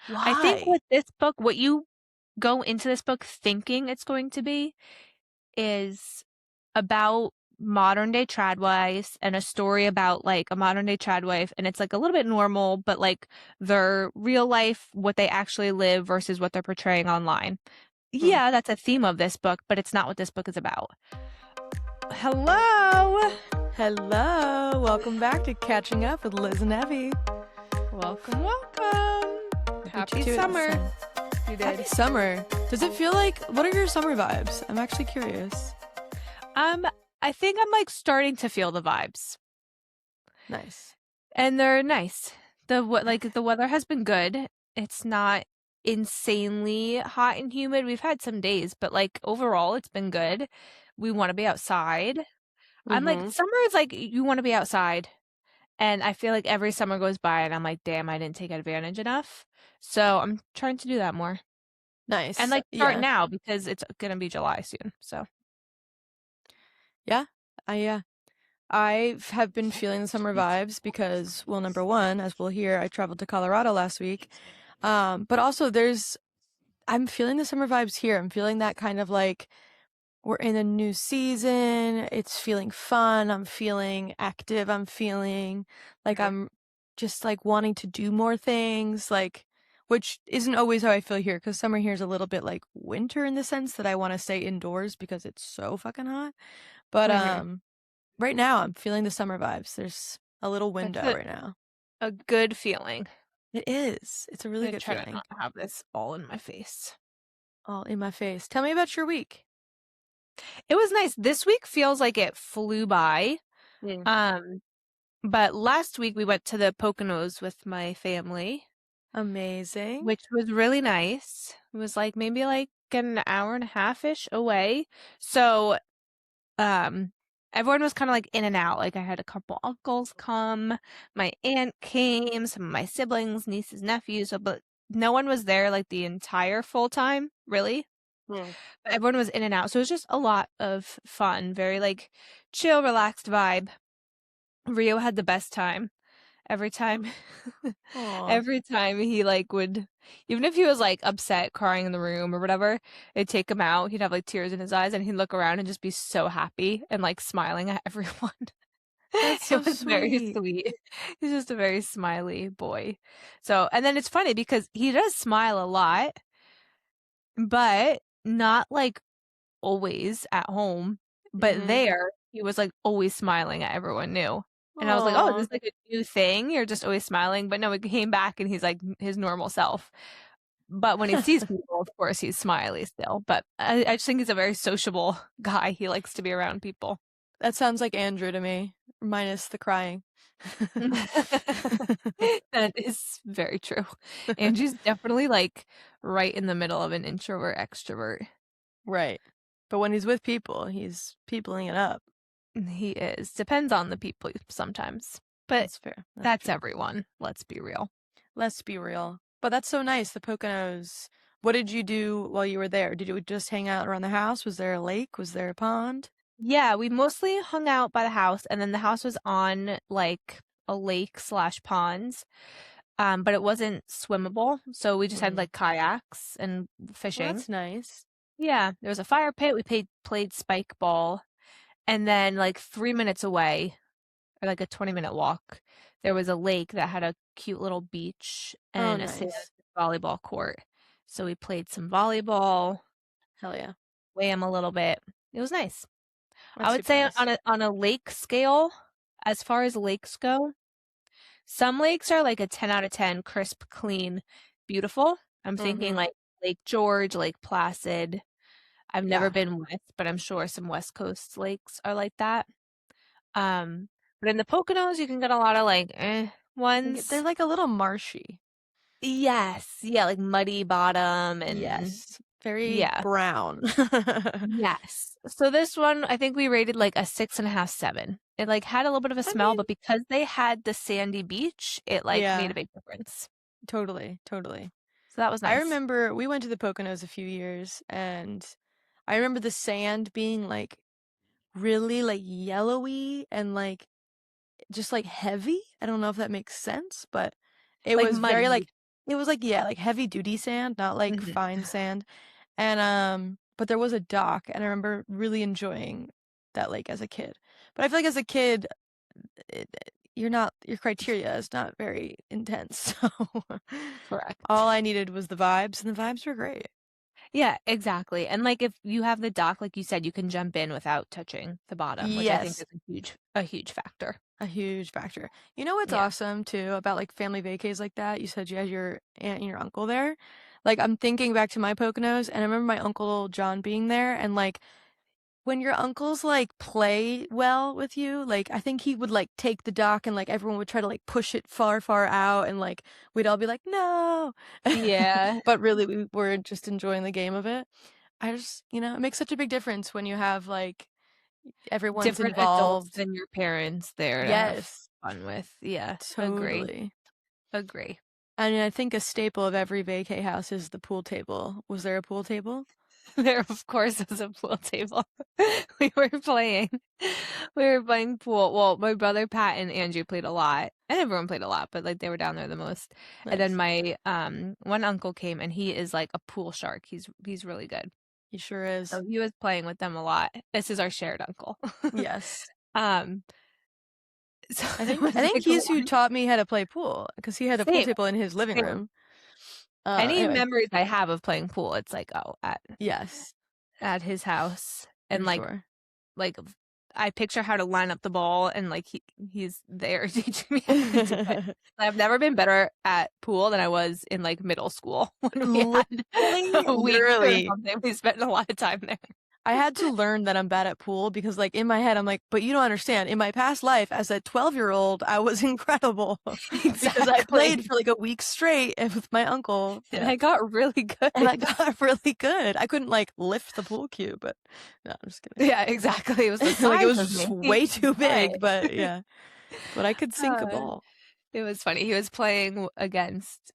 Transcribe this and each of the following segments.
I think Why? with this book, what you go into this book thinking it's going to be is about modern day tradwives and a story about like a modern day tradwife, and it's like a little bit normal, but like their real life, what they actually live versus what they're portraying online. Hmm. Yeah, that's a theme of this book, but it's not what this book is about. Hello. Hello, welcome back to Catching Up with Liz and Evie. Welcome, welcome. I beat you Happy to it this summer. time. You Happy did. summer. Does it feel like, what are your summer vibes? I'm actually curious. Um, I think I'm like starting to feel the vibes. Nice. And they're nice. The weather has been good. It's not insanely hot and humid. We've had some days, but like overall it's been good. We want to be outside. I'm like Mm-hmm. summer is like you want to be outside. And I feel like every summer goes by and I'm like, damn, I didn't take advantage enough. So I'm trying to do that more. And Nice. like start Yeah. now because it's gonna be July soon. So Yeah. Yeah. I have been feeling the summer vibes because, well, number one, as we'll hear, I traveled to Colorado last week. But also I'm feeling the summer vibes here. I'm feeling that kind of like, we're in a new season. It's feeling fun. I'm feeling active. I'm feeling like Mhm. I'm just like wanting to do more things, like, which isn't always how I feel here because summer here is a little bit like winter in the sense that I want to stay indoors because it's so fucking hot. But Mhm. right now I'm feeling the summer vibes. There's a little That's window right now. a good feeling. It is. It's a really I'm gonna good try to feeling. not have this all in my face. All in my face. Tell me about your week. It was nice. This week feels like it flew by. Mm. Um, but last week we went to the Poconos with my family, Amazing. which was really nice. It was like maybe like an hour and a half-ish away. So, um, everyone was kind of like in and out. Like I had a couple uncles come, my aunt came, some of my siblings, nieces, nephews, so, but no one was there like the entire full time, really. Mm. But everyone was in and out. So it was just a lot of fun, very like chill, relaxed vibe. Rio had the best time every time. Aw. Every time he like would, even if he was like upset, crying in the room or whatever, it'd take him out. He'd have like tears in his eyes and he'd look around and just be so happy and like smiling at everyone. That's It so was very sweet. sweet. He's just a very smiley boy. So, and then it's funny because he does smile a lot, but not like always at home, but Mhm. there he was like always smiling at everyone new. And I was like, "Oh, is Aw. this like a new thing? You're just always smiling." But no, he came back and he's like his normal self. But when he sees people, of course, he's smiley still. But I just think he's a very sociable guy. He likes to be around people. That sounds like Andrew to me, minus the crying. That is very true. Angie's definitely like right in the middle of an introvert extrovert. Right. But when he's with people, he's peopling it up. He is. Depends on the people sometimes. But That's fair. That's that's true. everyone. Let's be real. Let's be real. But that's so nice, the Poconos. What did you do while you were there? Did you just hang out around the house? Was there a lake? Was there a pond? Yeah, we mostly hung out by the house, and then the house was on like a lake slash ponds. But it wasn't swimmable, so we just had Mm. like kayaks and Well, fishing. that's nice. Yeah, there was a fire pit. We played spike ball, and then like 3 minutes away, or like a 20-minute walk, there was a lake that had a cute little beach Oh, and a sand nice. volleyball court. So we played some volleyball, Hell yeah. swam a little bit. It was nice. I That's would super say nice. on a lake scale, as far as lakes go, some lakes are like a 10 out of 10, crisp, clean, beautiful. I'm thinking Mm-hmm. like Lake George, Lake Placid. I've never Yeah. been west, but I'm sure some West Coast lakes are like that. Um, but in the Poconos, you can get a lot of like They're ones. like a little marshy. Yes, yeah, like muddy bottom and Yes. Very yeah, brown. yes. So this one, I think we rated like a 6.5, 7. It like had a little bit of a I smell, mean, but because they had the sandy beach, it like made a yeah, big difference. totally, totally. So that was I nice. remember we went to the Poconos a few years and I remember the sand being like really like yellowy and like just like heavy. I don't know if that makes sense, but it Like was very like muddy. It was like, yeah, like heavy duty sand, not like Mhm. fine sand. And but there was a dock, and I remember really enjoying that lake as a kid. But I feel like as a kid, your criteria is not very intense. So all Correct. I needed was the vibes, and the vibes were great. Yeah, exactly. And like if you have the dock, like you said, you can jump in without touching the bottom, which I think Yes, is a huge factor. a huge factor. You know what's Yeah. awesome too about like family vacays like that? You said you had your aunt and your uncle there. Like I'm thinking back to my Poconos, and I remember my uncle John being there, and like when your uncles like play well with you, like I think he would like take the dock and like everyone would try to like push it far, far out, and like we'd all be like, no. Yeah. But really we were just enjoying the game of it. It makes such a big difference when you have like everyone's Different adults involved. than your parents there to have Yes, fun with. Yeah, agree. totally. Agree. And I think a staple of every vacay house is the pool table. Was there a pool table? There, of course, was a pool table. We were playing. We were playing pool. Well, my brother Pat and Andrew played a lot, and everyone played a lot, but like they were down there the most. And then Nice. my one uncle came, and he is like a pool shark. He's really good. He sure is. So he was playing with them a lot. This is our shared uncle. Yes. Um, so I there think was I think like a he's who lot. taught me how to play pool because he had a pool Same, table in his living same. room. Any Anyway, memories I have of playing pool, it's like, oh, yes, at his house, for and sure. like I picture how to line up the ball, and like he's there teaching me how to do it. I've never been better at pool than I was in like middle school when we had Literally, a week or literally. something. We spent a lot of time there. I had to learn that I'm bad at pool because, like, in my head, I'm like, but you don't understand. In my past life, as a 12-year-old, I was incredible because I played Exactly. for like a week straight with my uncle. And Yeah. I got really And I good. got really good. I couldn't like lift the pool cue, but no, I'm just kidding. Yeah, exactly. It was the Like it size was of just me. way too But big, but yeah. But I could sink a uh, ball. it was funny. He was playing against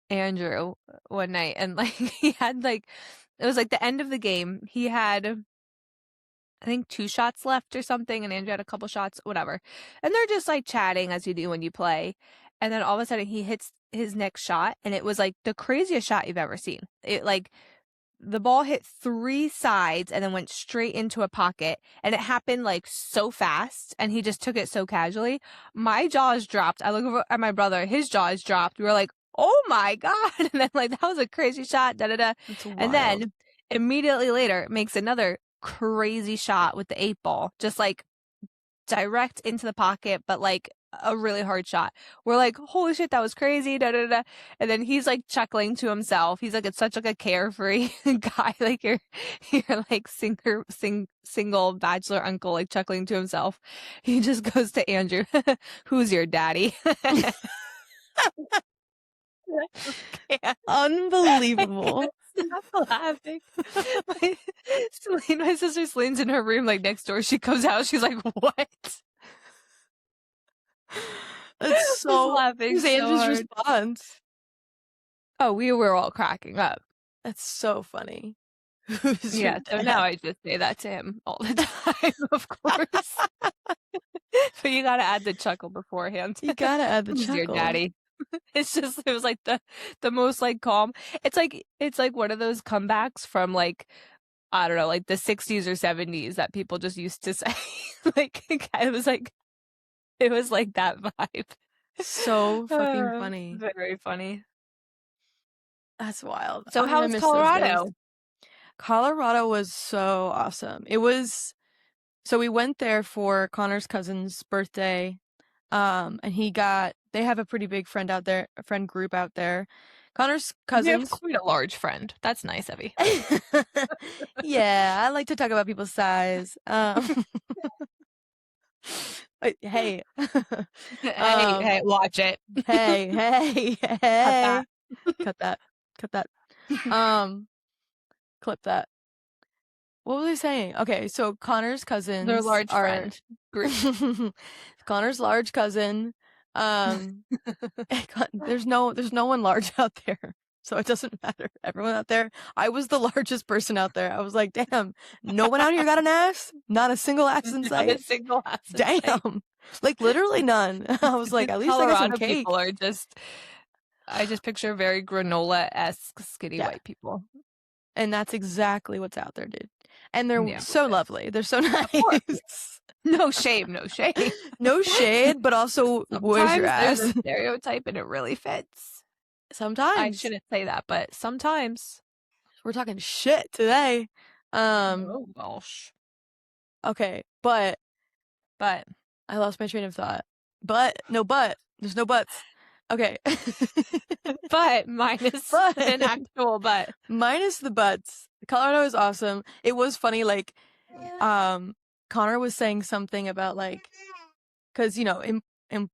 Andrew one night, and like he had like it was like the end of the game. He had I think 2 shots left or something, and Andrew had a couple shots, whatever. And they're just like chatting as you do when you play. And then all of a sudden he hits his next shot, and it was like the craziest shot you've ever seen. It like the ball hit 3 sides and then went straight into a pocket, and it happened like so fast, and he just took it so casually. My jaws dropped. I look over at my brother, his jaws dropped. We were like, oh my God. And then like that was a crazy shot, da da da. That's And wild. then immediately later makes another crazy shot with the 8 ball, just like direct into the pocket, but like a really hard shot. We're like, holy shit, that was crazy, da da da. And then he's like chuckling to himself. He's like, it's such like a carefree guy, like you're like single bachelor uncle, like chuckling to himself. He just goes to Andrew, who's your daddy? I Unbelievable. can't stop laughing. My sister Celine's in her room, like next door. She comes out, she's like, what? That's Was so laughing Who's so Andrew's hard. response? Oh, we were all cracking up. That's so funny. Who's your Yeah, so now dad? I just say that to him all the time, of course. But you gotta add the chuckle beforehand. You gotta add the Who's your chuckle. daddy? It was like the most like calm. It's like one of those comebacks from like I don't know, like the 60s or 70s that people just used to say. Like it was like that vibe. So fucking funny. Very funny. That's wild. So Oh, how I was miss those days. Colorado? Colorado was so awesome. So we went there for Connor's cousin's birthday. And they have a pretty big friend group out there. Connor's You have cousins. quite a large friend. That's nice of you. Yeah, I like to talk about people's size. Hey. Hey, watch it. Hey, hey, Cut that. hey. Cut that. Cut that. Um, Clip that. What was I saying? Okay, so Connor's Their cousins large are friend group. Connor's large cousin. There's no one large out there. So it doesn't matter. Everyone out there. I was the largest person out there. I was like, damn, no one out here got an ass? Not a single ass in Not a sight? single ass in sight. Damn. Like literally none. I was like, at least I got some Colorado cake. people are just I just picture very granola-esque skinny Yeah. white people. And that's exactly what's out there, dude. And they're Yeah, so lovely. They're so of course. nice. No shame, no shame. No shade, but also where's your Sometimes there's a ass? stereotype and it really fits. I Sometimes. shouldn't say that, but sometimes. We're talking shit today. Oh gosh. Okay, but But I lost my train of thought. But. There's no buts. Okay. but minus an But actual but. minus the buts. Colorado is awesome. It was funny, like, Connor was saying something about like, because in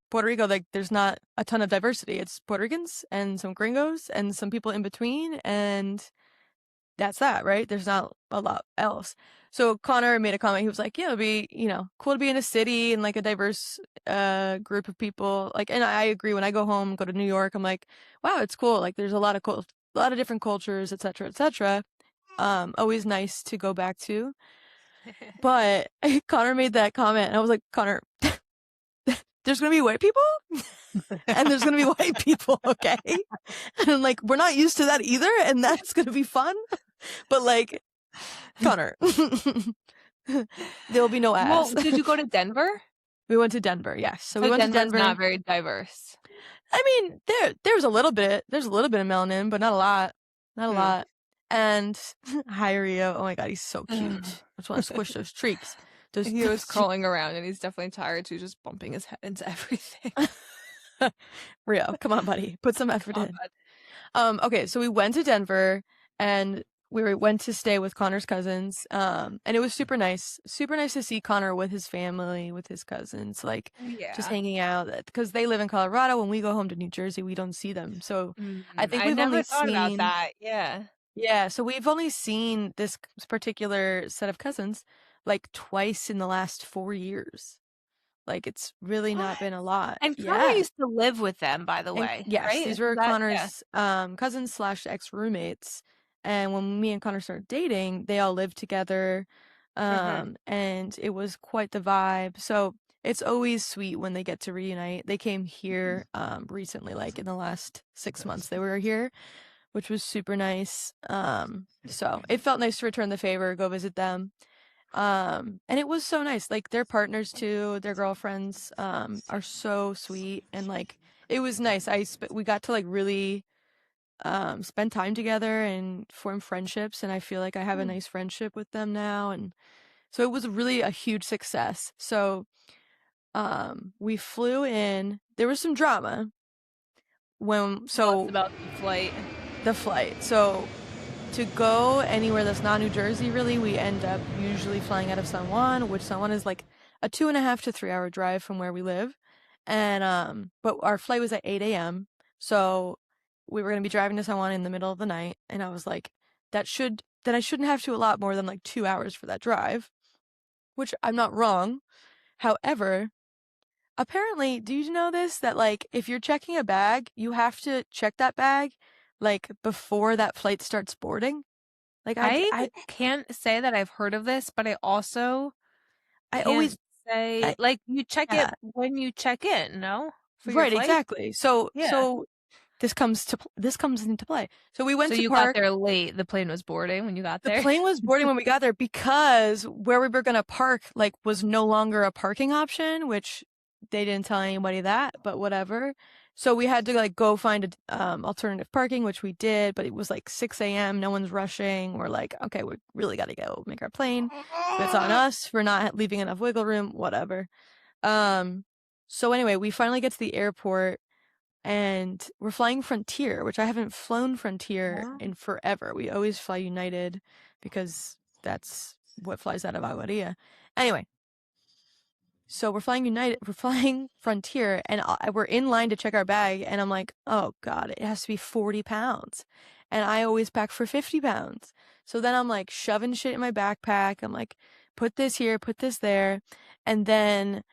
Puerto Rico, like, there's not a ton of diversity. It's Puerto Ricans and some gringos and some people in between, and that's that, right? There's not a lot else. So Connor made a comment. He was like, "Yeah, it'd be cool to be in a city and like a diverse group of people." Like, and I agree. When I go home, go to New York, I'm like, "Wow, it's cool. Like, there's a lot of a lot of different cultures, etc., etc." Always nice to go back to. But Connor made that comment, and I was like, "Connor, there's gonna be white people, and there's gonna be white people, okay?" And like, we're not used to that either, and that's gonna be fun. But like, Connor, there'll be no Well, ass. did you go to Denver? We went to Denver, yes. So we So went to Denver's Denver. not very diverse. I mean, there's a little bit. There's a little bit of melanin, but not a lot. Not a Hmm. lot. And hi Rio. Oh my god, he's so cute. I just want to squish those cheeks. Those, He was those crawling around and he's definitely tired, so he's just bumping his head into everything. Rio, come on, buddy. Put some effort Come on, in. bud. Okay, so we went to Denver and went to stay with Connor's cousins. And it was super nice. Super nice to see Connor with his family, with his cousins, like just Yeah. hanging out because they live in Colorado. When we go home to New Jersey, we don't see them. So I think I we've only never thought about seen that. Yeah. yeah, so we've only seen this particular set of cousins like twice in the last 4 years. Like it's really not What? been a lot. And Connor Yeah. used to live with them, by the And way, yes, right? these Is were that yeah. Connor's cousins slash ex roommates. And when me and Connor started dating, they all lived together. Mm-hmm. And it was quite the vibe. So it's always sweet when they get to reunite. They came here recently, like in the last 6 months they were here, which was super nice. So it felt nice to return the favor, go visit them. And it was so nice. Like their partners too, their girlfriends, are so sweet and like it was nice. We got to like really spend time together and form friendships, and I feel like I have a nice friendship with them now, and so it was really a huge success. So we flew in. There was some drama when Tell us so about the flight. the flight. So to go anywhere that's not New Jersey, really, we end up usually flying out of San Juan, which San Juan is like a 2.5 to 3 hour drive from where we live. And but our flight was at 8 a.m. So we were gonna be driving to San Juan in the middle of the night, and I was like, that I shouldn't have to allot more than like 2 hours for that drive, which I'm not wrong. However, apparently, do you know this? That like if you're checking a bag, you have to check that bag like before that flight starts boarding. Like I can't say that I've heard of this, but I also I can't always say I like you check it yeah. when you check in, no? For your Right, flight? exactly. So Yeah. this comes into play. So we So went to you got park. there late. The plane was boarding when you got The there. plane was boarding when we got there because where we were gonna park like was no longer a parking option, which they didn't tell anybody that, but whatever. So we had to like go find a alternative parking, which we did, but it was like 6 a.m. No one's rushing. We're like, okay, we really got to go make our plane. But it's on us for not leaving enough wiggle room, whatever. Um, so anyway, we finally get to the airport and we're flying Frontier, which I haven't flown Frontier Wow. in forever. We always fly United because that's what flies out of Aguadilla. Anyway, so we're flying Frontier, and we're in line to check our bag, and I'm like, oh God, it has to be 40 pounds. And I always pack for 50 pounds. So then I'm like shoving shit in my backpack. I'm like, put this here, put this there. And then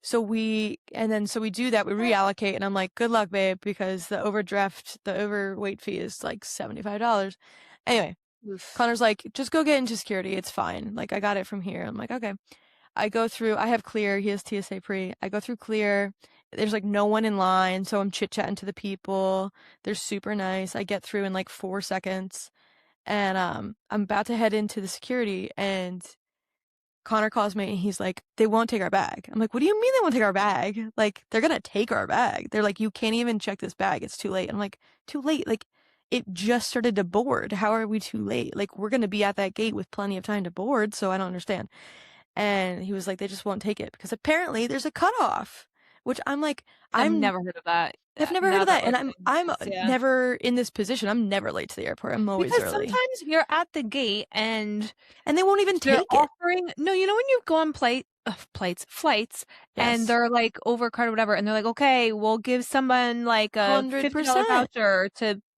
so we do that, we reallocate, and I'm like, good luck, babe, because the overweight fee is like $75. Anyway, Oof. Connor's like, just go get into security, it's fine. Like, I got it from here. I'm like, okay. I go through, I have Clear, he has TSA Pre. I go through Clear, There's like no one in line, so I'm chit-chatting to the people. They're super nice. I get through in like 4 seconds, and I'm about to head into the security, and Connor calls me and he's like, they won't take our bag. I'm like, what do you mean they won't take our bag? Like, they're gonna take our bag. They're like, you can't even check this bag. It's too late. I'm like, too late? Like, it just started to board. How are we too late? Like, we're gonna be at that gate with plenty of time to board, so I don't understand. And he was like, they just won't take it because apparently there's a cutoff, which I'm like, I've I'm never heard of that. I've never heard Now of that that. we're And saying I'm this, yeah. never in this position. I'm never late to the airport. I'm always Because early. sometimes you're at the gate and And they won't even they're take it. offering, no, you know when you go on flights, and Yes. they're like overcrowded or whatever, and they're like, okay, we'll give someone like a $50 100%. voucher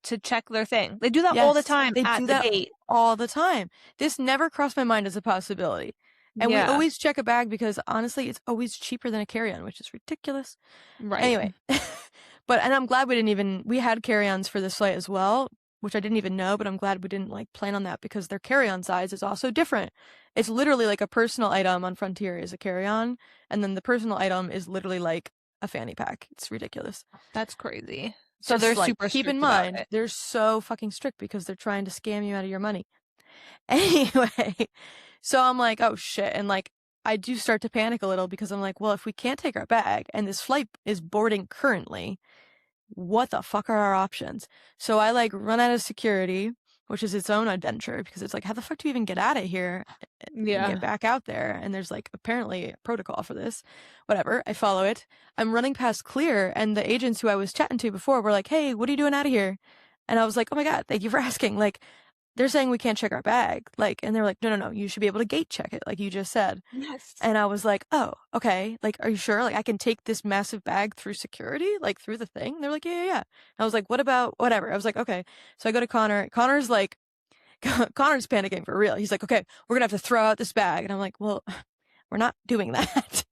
to check their thing. They do that all the Yes, time they at do the that gate. all the time. This never crossed my mind as a possibility. And we Yeah, always check a bag because honestly, it's always cheaper than a carry-on, which is ridiculous. right. Anyway, and I'm glad we had carry-ons for this flight as well, which I didn't even know, but I'm glad we didn't like plan on that because their carry-on size is also different. It's literally like a personal item on Frontier is a carry-on, and then the personal item is literally like a fanny pack. It's ridiculous. That's crazy. So they're Just like super keep in strict about mind, it. they're so fucking strict because they're trying to scam you out of your money. Anyway, so I'm like, oh shit. And like, I do start to panic a little because I'm like, well, if we can't take our bag and this flight is boarding currently, what the fuck are our options? So I like run out of security, which is its own adventure because it's like, how the fuck do you even get out of here and get Yeah. back out there? And there's like apparently a protocol for this. Whatever. I follow it. I'm running past Clear, and the agents who I was chatting to before were like, hey, what are you doing out of here? And I was like, oh my God, thank you for asking. Like, they're saying we can't check our bag. Like, and they're like, no, no, no, you should be able to gate check it, like you just said. Yes. And I was like, oh, okay. Like, are you sure? Like, I can take this massive bag through security, like through the thing? They're like, yeah, yeah, yeah. I was like, what about whatever? I was like, okay. So I go to Connor. Connor's like, Connor's panicking for real. He's like, okay, we're gonna have to throw out this bag. And I'm like, well, we're not doing that.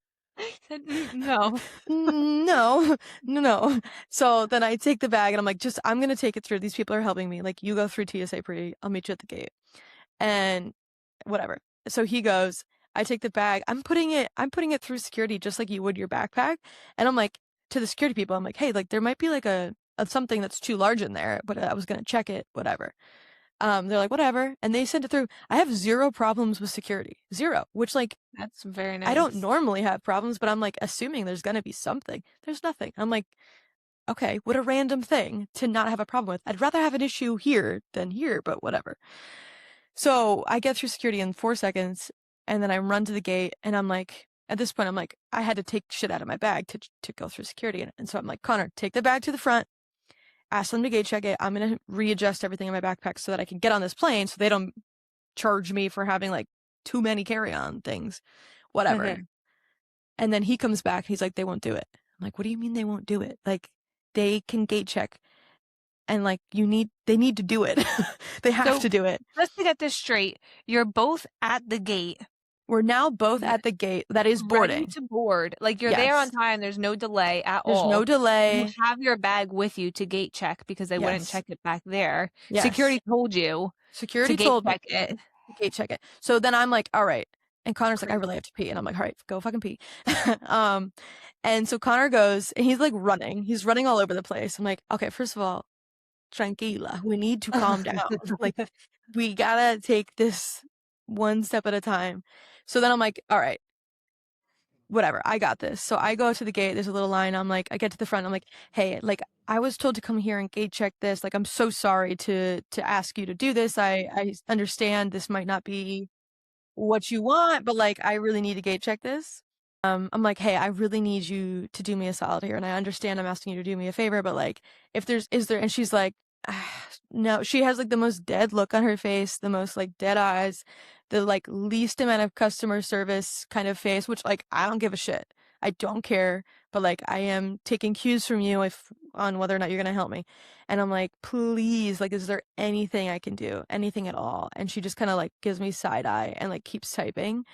No. No, no, no. So then I take the bag and I'm like, I'm gonna take it through. These people are helping me. Like, you go through TSA pre, I'll meet you at the gate. And whatever. So he goes, I take the bag, I'm putting it through security just like you would your backpack. And I'm like, to the security people, I'm like, hey, like there might be like a something that's too large in there, but I was gonna check it, whatever. They're like, whatever, and they sent it through. I have zero problems with security. Zero. Which like That's very I don't nice. normally have problems, but I'm like assuming there's gonna be something. There's nothing. I'm like, okay, what a random thing to not have a problem with. I'd rather have an issue here than here, but whatever. So I get through security in 4 seconds, and then I run to the gate, and I'm like, at this point, I'm like, I had to take shit out of my bag to go through security, and so I'm like, Connor, take the bag to the front, ask them to gate check it. I'm gonna readjust everything in my backpack so that I can get on this plane, so they don't charge me for having like too many carry-on things, whatever. Mhm. And then he comes back, he's like, they won't do it. I'm like, what do you mean they won't do it? Like, they can gate check, and like, they need to do it. They have So to do it. just to get this straight, you're both at the gate, We're now both at the gate that is ready boarding. to board. Like you're there on Yes. time, there's no delay at There's no all. You delay. have your bag with you to gate check because they wouldn't Yes. check it back there. Yes. Security told you to Security gate told me check it. to gate check it. So then I'm like, all right. And Connor's like, I really have to pee. And I'm like, all right, go fucking pee. um, and so Connor goes, and he's like running. He's running all over the place. I'm like, okay, first of all, tranquila. We need to calm down. Like, we gotta take this one step at a time. So then I'm like, all right, whatever, I got this. So I go to the gate, there's a little line. I'm like, I get to the front, I'm like, hey, like I was told to come here and gate check this. Like, I'm so sorry to ask you to do this. I understand this might not be what you want, but like I really need to gate check this. I'm like, hey, I really need you to do me a solid here. And I understand I'm asking you to do me a favor, but like if there's is there and she's like, no, she has like the most dead look on her face, the most like dead eyes, the like least amount of customer service kind of face, which like I don't give a shit. I don't care, but like I am taking cues from you if on whether or not you're gonna help me. And I'm like, please, like, is there anything I can do? Anything at all? And she just kind of like gives me side eye and like keeps typing.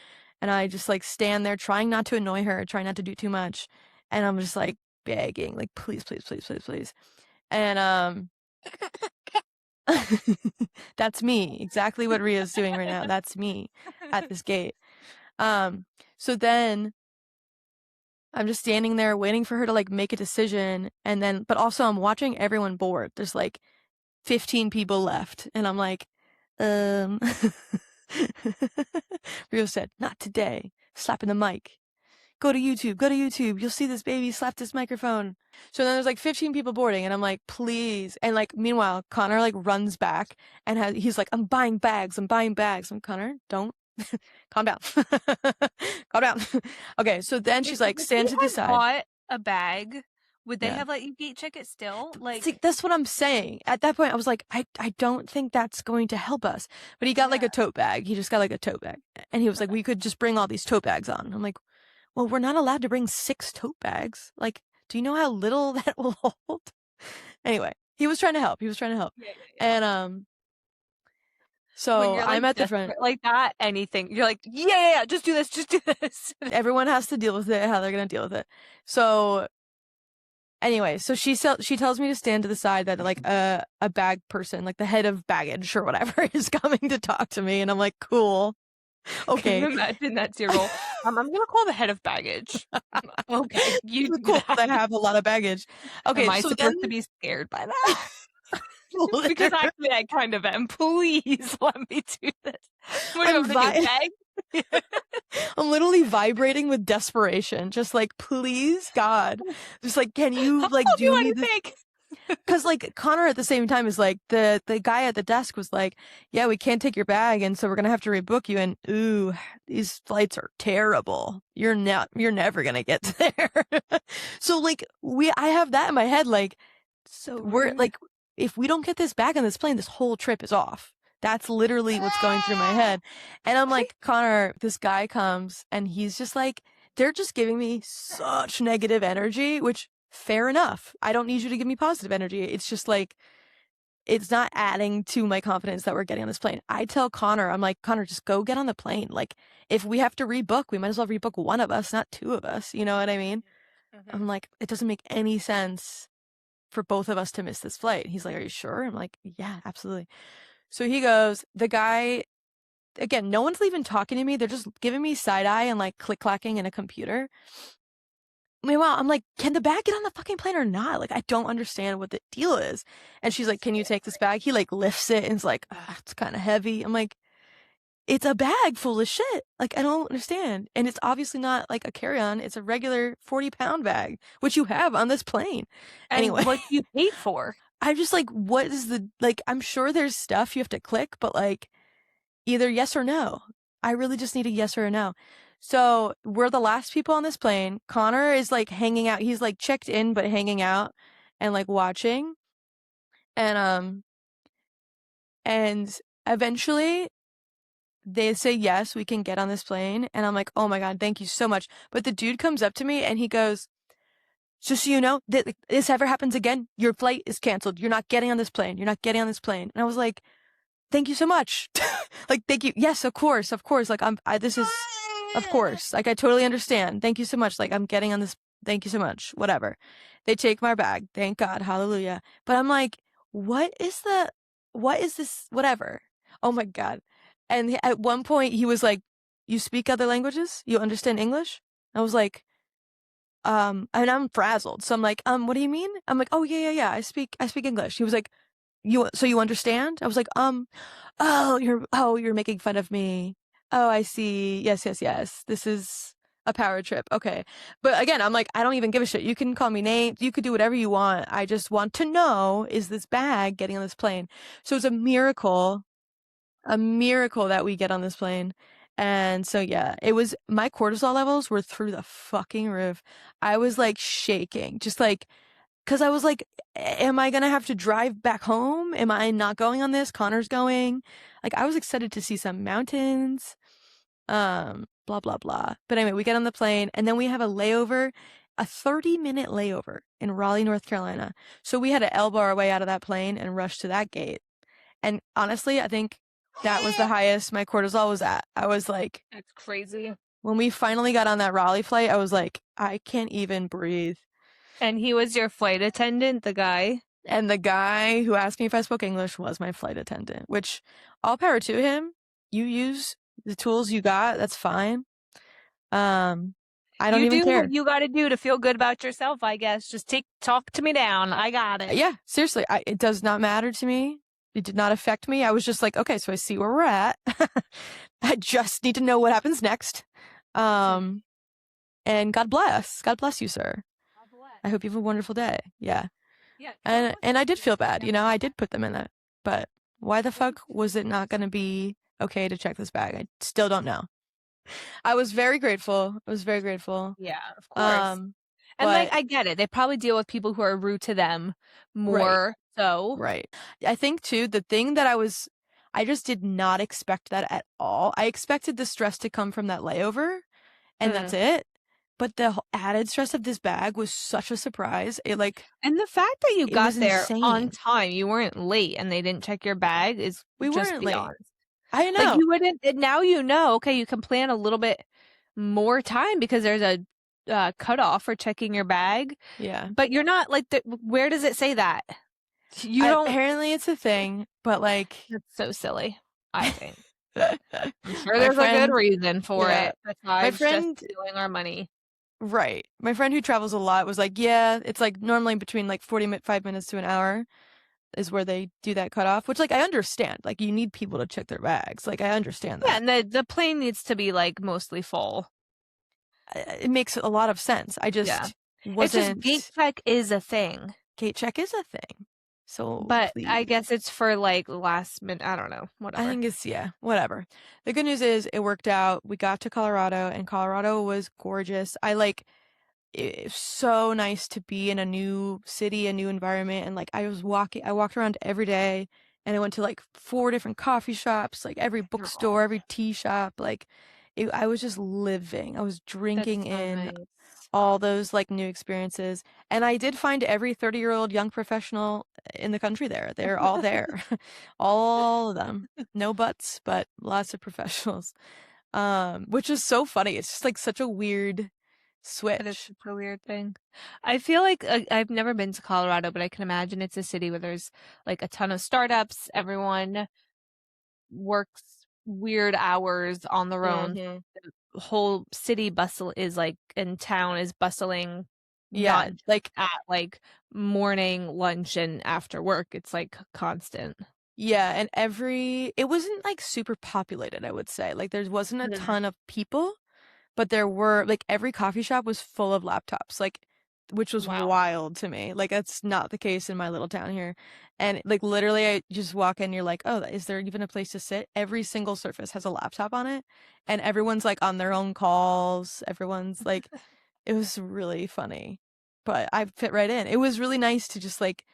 And I just like stand there trying not to annoy her, trying not to do too much. And I'm just like begging, like, please, please, please, please, please. And that's me. Exactly what Ria's doing right now. That's me at this gate. Um, so then I'm just standing there waiting for her to like make a decision, and then but also I'm watching everyone board. There's like 15 people left, and I'm like, Rio said, "Not today." Slapping the mic. Go to YouTube, go to YouTube. You'll see this baby slap this microphone. So then there's like 15 people boarding, and I'm like, please. And like, meanwhile, Connor like runs back and he's like, I'm buying bags. I'm buying bags. I'm Connor, don't calm down. Calm down. Okay. So then she's like, If he stand to the had side. bought a bag, would they Yeah. have let you gate check it still? See, Like, that's what I'm saying. At that point, I was like, I don't think that's going to help us. But he got like yeah. a tote bag. He just got like a tote bag. And he was like, we could just bring all these tote bags on. I'm like, well, we're not allowed to bring 6 tote bags. Like, do you know how little that will hold? Anyway, he was trying to help. He was trying to help. Yeah, yeah, yeah. And When so you're I'm like at the front. desperate like that, anything, you're like, yeah, just do this, just do this. Everyone has to deal with it, how they're gonna deal with it. So anyway, so she tells me to stand to the side that like a bag person, like the head of baggage or whatever, is coming to talk to me, and I'm like, cool. Can you Okay. imagine that's your role? I'm gonna call the head of baggage. Okay, you do Cool that I that. have a lot of baggage. Am Okay, I so then supposed to be scared by that? Because actually I kind of am. Please let me do this. What do you I'm want me to do? Beg? I'm literally vibrating with desperation. Just like, please, God. Just like, can you like I'll do do me this? anything. Because like Connor at the same time is like the guy at the desk was like, yeah, we can't take your bag, and so we're gonna have to rebook you. And ooh, these flights are terrible. You're never gonna get there. So like I have that in my head. Like So we're rude. like, if we don't get this bag on this plane, this whole trip is off. That's literally what's going through my head. And I'm like, Connor, this guy comes and he's just like, they're just giving me such negative energy, which fair enough. I don't need you to give me positive energy. It's just like, it's not adding to my confidence that we're getting on this plane. I tell Connor, I'm like, Connor, just go get on the plane. Like, if we have to rebook, we might as well rebook one of us, not 2 of us. You know what I mean? I'm like, it doesn't make any sense for both of us to miss this flight. He's like, are you sure? I'm like, yeah, absolutely. So he goes, the guy, again, no one's even talking to me. They're just giving me side eye and like click clacking in a computer. Meanwhile, I'm like, can the bag get on the fucking plane or not? Like, I don't understand what the deal is. And she's like, can you take this bag? He like lifts it and is like, it's kind of heavy. I'm like, it's a bag full of shit. Like, I don't understand. And it's obviously not like a carry-on. It's a regular 40-pound bag, which you have on this plane. And Anyway, what you paid for? I'm just like, what is like, I'm sure there's stuff you have to click, but like, either yes or no. I really just need a yes or a no. So we're the last people on this plane. Connor is like hanging out. He's like checked in, but hanging out and like watching. And eventually they say, yes, we can get on this plane. And I'm like, oh my God, thank you so much. But the dude comes up to me and he goes, just so you know, this ever happens again, your flight is canceled. You're not getting on this plane. You're not getting on this plane. And I was like, thank you so much. Like, thank you. Yes, of course. Of course. Like, this is, of course. Like, I totally understand. Thank you so much. Like, I'm getting on this. Thank you so much. Whatever. They take my bag. Thank God. Hallelujah. But I'm like, what is this? Whatever. Oh my God. And at one point he was like, you speak other languages? You understand English? I was like, and I'm frazzled. So I'm like, what do you mean? I'm like, oh yeah. I speak English. He was like, so you understand? I was like, you're making fun of me. Oh, I see. Yes. This is a power trip. Okay. But again, I'm like, I don't even give a shit. You can call me names. You could do whatever you want. I just want to know, is this bag getting on this plane? So it's a miracle that we get on this plane. And so, yeah, my cortisol levels were through the fucking roof. I was like shaking, just like, cause I was like, am I gonna have to drive back home? Am I not going on this? Connor's going. Like, I was excited to see some mountains, blah, blah, blah. But anyway, we get on the plane and then we have a 30-minute layover in Raleigh, North Carolina. So we had to elbow our way out of that plane and rush to that gate. And honestly, I think that was the highest my cortisol was at. I was like, That's crazy. when we finally got on that Raleigh flight, I was like, I can't even breathe. And he was your flight attendant, the guy? And the guy who asked me if I spoke English was my flight attendant, which all power to him. You use the tools you got. That's fine. I I don't You even do care. what you got to do to feel good about yourself, I guess. Just talk to me down. I got it. Yeah, seriously, it does not matter to me. It did not affect me. I was just like, okay, so I see where we're at. I just need to know what happens next. Um, and God bless. God bless you, sir. God bless. I hope you have a wonderful day. Yeah. Yeah, go And look and up I did feel bad, Yesteryear. I did put them in that. But why the fuck was it not gonna be okay to check this bag? I still don't know. I was very grateful. I was very grateful. Yeah, of course. Um, And like but I get it. They probably deal with people who are rude to them right, more so. right. I think too, the thing that I just did not expect that at all. I expected the stress to come from that layover, and that's Mm. it. But the added stress of this bag was such a surprise. And the fact that you It was got there on insane. time, you weren't late and they didn't check your bag is We just weren't late. beyond. I Like know. you wouldn't, and now you know, okay, you can plan a little bit more time because there's a cutoff for checking your bag, Yeah. but you're not like, where does it say that? You don't, Apparently it's a thing, but like that's so silly, I think. I'm sure my there's a good friend, reason for yeah, it my besides just friend, stealing our money. right. My friend who travels a lot was like, yeah, it's like normally between like 45 minutes to an hour is where they do that cutoff, which like I understand. Like you need people to check their bags. Like I understand Yeah, that. and the plane needs to be like mostly full. It makes a lot of sense. I Yeah. just It's just gate wasn't check is a thing. gate check is a thing. So But I please. guess it's for like last minute. I don't know. I Whatever. think it's, yeah, whatever. The good news is it worked out. We got to Colorado and Colorado was gorgeous. It's so nice to be in a new city, a new environment. And like I walked around every day and I went to like 4 different coffee shops, like every bookstore, Oh, every tea shop. I was just living. I was that's drinking so in nice. all those like new experiences. And I did find every 30-year-old young professional in the country there. They're all there. All of them. No butts, but lots of professionals. Which is so funny. It's just like such a weird That is switch. such a weird thing. I feel like I've never been to Colorado, but I can imagine it's a city where there's like a ton of startups. Everyone works weird hours on their own. Hmm. The whole city bustle is like, and town is bustling, not Yeah, just like at like morning, lunch, and after work. It's like constant. yeah, and it wasn't like super populated, I would say. Like there wasn't a Mm. ton of people, but there were like every coffee shop was full of laptops, like which was Wow. wild to me. Like that's not the case in my little town here. And like literally I just walk in, you're like, "Oh, is there even a place to sit?" Every single surface has a laptop on it, and everyone's like on their own calls. Everyone's like it was really funny. But I fit right in. It was really nice to just like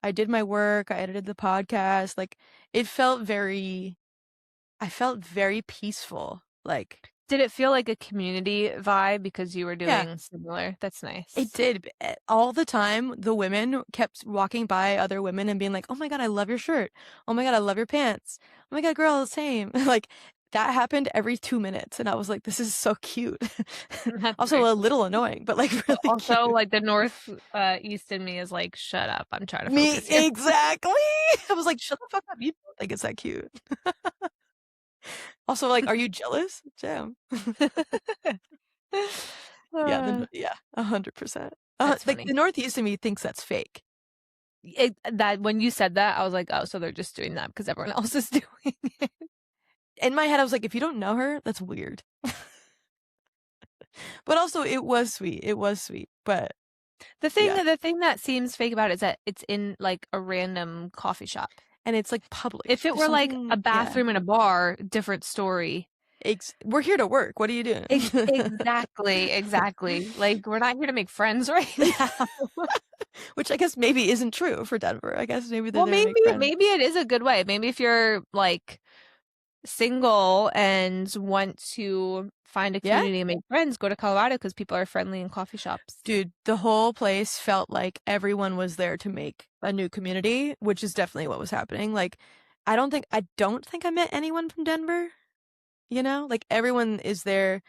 I did my work, I edited the podcast, like it felt very I felt very peaceful. Like Did it feel like a community vibe because you were yeah, doing similar? That's it nice. did. All the time, the women kept walking by other women and being like, "Oh my God, I love your shirt. Oh my God, I love your pants. Oh my God, girl, same." Like that happened every 2 minutes. And I was like, this is so cute. That's Also very a cool. little annoying, but like But really also, cute. like the north east in me is like, shut up. I'm trying to Me, focus here. exactly. I was like, shut the fuck up. You don't think it's that cute. Also, like, are you jealous? Damn. Yeah, Uh, yeah, 100%. that's Like funny. the Northeast of me thinks that's fake. That when you said that, I was like, oh, so they're just doing that because everyone else is doing it. In my head, I was like, if you don't know her, that's weird. But also, it was sweet. It was sweet. But yeah, The thing that seems fake about it is that it's in like a random coffee shop. and it's like public. If it There's were like a something. Yeah, bathroom in a bar, different story. we're here to work. What are you doing? Exactly, exactly. Like we're not here to make friends right now. Which I guess maybe isn't true for Denver. I guess maybe they're Well, there to make friends. maybe it is a good way. Maybe if you're like single and want to find a Yeah, community and make friends, go to Colorado because people are friendly in coffee shops. dude, the whole place felt like everyone was there to make a new community, which is definitely what was happening. Like, I don't think I met anyone from Denver. Like everyone is there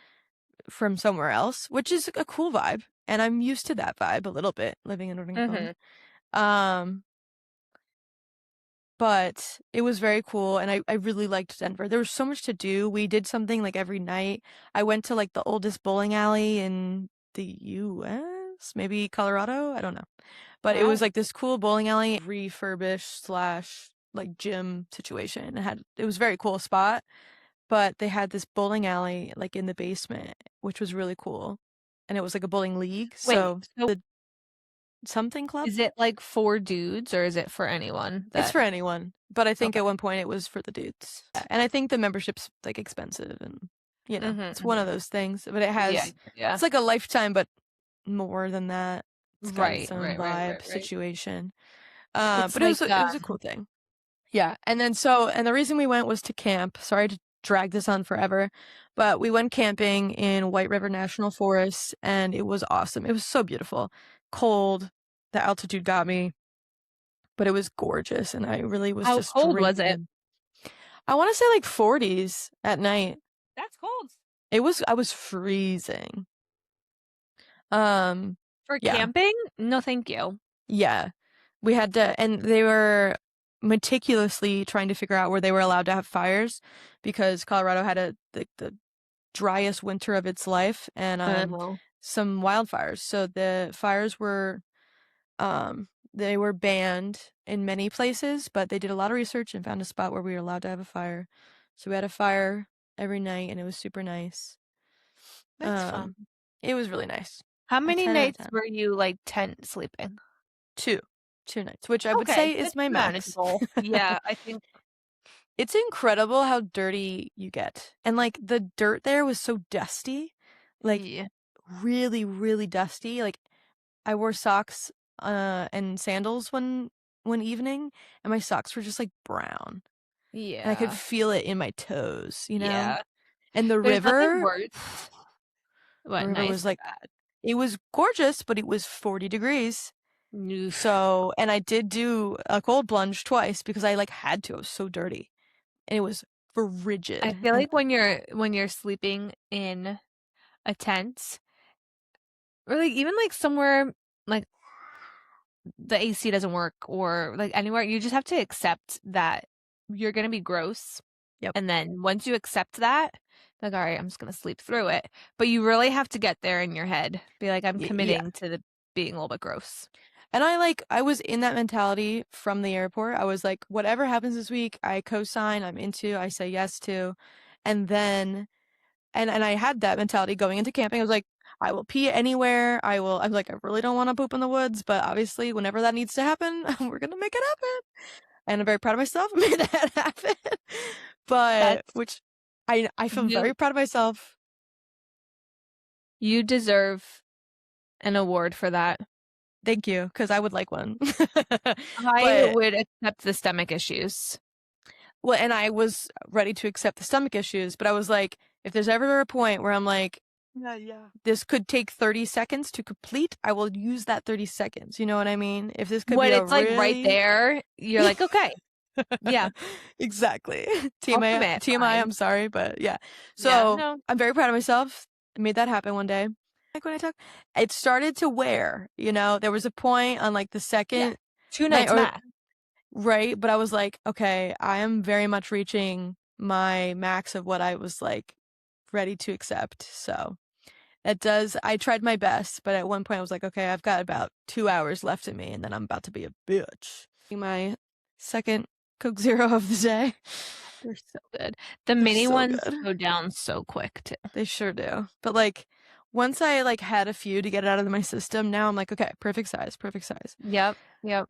from somewhere else, which is a cool vibe, and I'm used to that vibe a little bit living in Northern California. Hmm. Um, but it was very cool, and I really liked Denver. There was so much to do. We did something like every night. I went to like the oldest bowling alley in the US, maybe Colorado, I don't know. But it was Wow. like this cool bowling alley, refurbished slash like gym situation. It was a very cool spot, but they had this bowling alley like in the basement, which was really cool. And it was like a bowling league, Wait, so so the something club? is it like for dudes or is it for anyone It's that for anyone, but I think okay. at one point it was for the dudes. And I think the membership's like expensive and it's one Hmm. of those things, but Yeah, yeah. it's like a lifetime, but more than that. It's got Right, its own right, right, right, vibe right. situation. It's But it like was a cool thing. Yeah. And the reason we went was to camp. Sorry to drag this on forever, but we went camping in White River National Forest and it was awesome. It was so beautiful. Cold. The altitude got me, but it was gorgeous and I really was how just cold was drinking it? in. I want to say like 40s at night. That's cold. I was freezing. Um For yeah. camping? No, thank you. Yeah. We had to, and they were meticulously trying to figure out where they were allowed to have fires because Colorado had the driest winter of its life and Well, some wildfires. So the fires were they were banned in many places, but they did a lot of research and found a spot where we were allowed to have a fire. So we had a fire every night and it was super nice. that's fun. Um it was really nice. How A many 10 out of nights 10. were you like tent sleeping? Two. Two nights, which I would Okay, say is that's my max. manageable. Yeah, I think It's incredible how dirty you get. And like the dirt there was so dusty. Like yeah. really, really dusty. Like I wore socks and sandals one evening and my socks were just like brown. And I could Yeah. feel it in my toes, you know? Yeah. And the There's nothing river worse. the What, river nice was or like bad? it was gorgeous, but it was 40 degrees. Oof. So, and I did do a cold plunge twice because I like had to. I was so dirty. And it was I frigid. feel And like when you're sleeping in a tent, or like even like somewhere like the AC doesn't work or like anywhere, you just have to accept that you're gonna be gross. yep. And then once you accept that, like, all right, I'm just gonna sleep through it. But you really have to get there in your head. Be like, I'm Yeah. committing to the being a little bit gross. And I was in that mentality from the airport. I was like, whatever happens this week, I co-sign, I'm into, I say yes to. And then and I had that mentality going into camping. I was like, I will pee anywhere. I'm like, I really don't want to poop in the woods, but obviously whenever that needs to happen, we're gonna make it happen. And I'm very proud of myself. I made that happen. But That's which I feel you very proud of myself. you deserve an award for that. Thank you, because I would like one. I But would accept the stomach issues. well, and I was ready to accept the stomach issues, but I was like, if there's ever a point where I'm like, this could take 30 seconds to complete, I will use that 30 seconds. You know what I mean? If this could be When a it's like right really there, you're like, okay, yeah, exactly. I'll TMI, commit. TMI, Fine. I'm sorry, but yeah. Yeah, So no, I'm very proud of myself. I made that happen one day. Like when I talk, it started to wear, there was a point on like the yeah. second Two night nights or max. right, but I was like, okay, I am very much reaching my max of what I was like ready to accept. So I tried my best, but at one point I was like, okay, I've got about 2 hours left in me and then I'm about to be a bitch. My second Coke Zero of the day. They're so good. The They're mini so ones good. go down so quick too. They sure do. But like, once I like had a few to get it out of my system, now I'm like, okay, perfect size, perfect size. Yep, yep.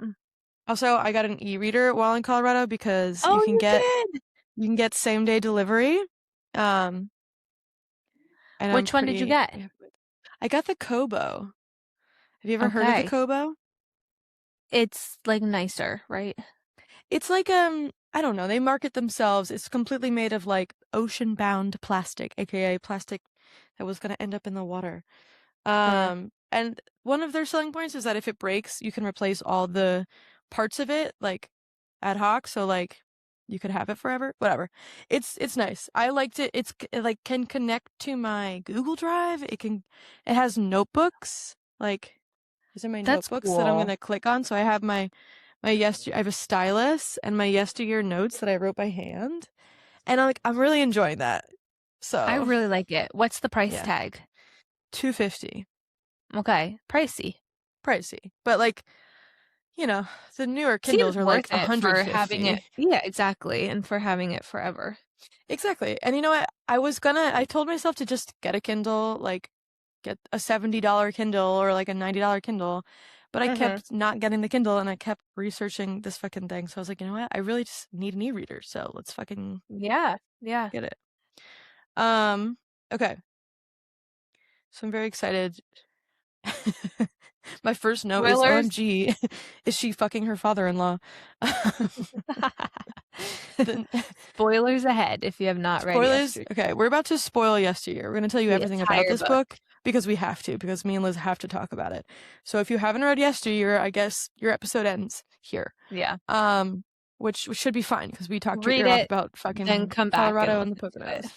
Also, I got an e-reader while in Colorado because Oh, you did. you can get same day delivery. Um, and I'm Which one did you pretty get? I got the Kobo. Have you ever heard of the Okay. Kobo? It's like nicer, right? It's like I don't know, they market themselves. It's completely made of like ocean-bound plastic, aka plastic that was going to end up in the water. Uh, And one of their selling points is that if it breaks, you can replace all the parts of it like ad hoc, so like you could have it forever. Whatever. It's nice. I liked it. It like can connect to my Google Drive. It has notebooks. Like these are my that's notebooks that I'm cool. gonna click on. So I have I have a stylus and my yesteryear notes that I wrote by hand, and I'm really enjoying that. I So really like it. What's the price yeah, tag? 250, Okay, pricey. pricey, but like the newer Kindles Seems are like worth it for having it. 150. Yeah, exactly. And for having it forever. Exactly. And you know what? I told myself to just get a Kindle, like get a $70 Kindle or like a $90 Kindle, but I Hmm. kept not getting the Kindle and I kept researching this fucking thing. So I was like, you know what? I really just need an e-reader. So let's fucking Yeah, yeah. get it. Um, okay. So I'm very excited. My first note is Spoilers. OMG, is she fucking her father-in-law? The Spoilers ahead if you have not read spoilers. Yesterday. Okay, we're about to spoil Yesteryear. We're going to tell you The everything about entire this book. book because we have to, because me and Liz have to talk about it. So if you haven't read Yesteryear, I guess your episode ends here. Yeah. Um, which should be fine because we talked your Read ear off it, about then fucking come back and Colorado and the listen to it. Poconos.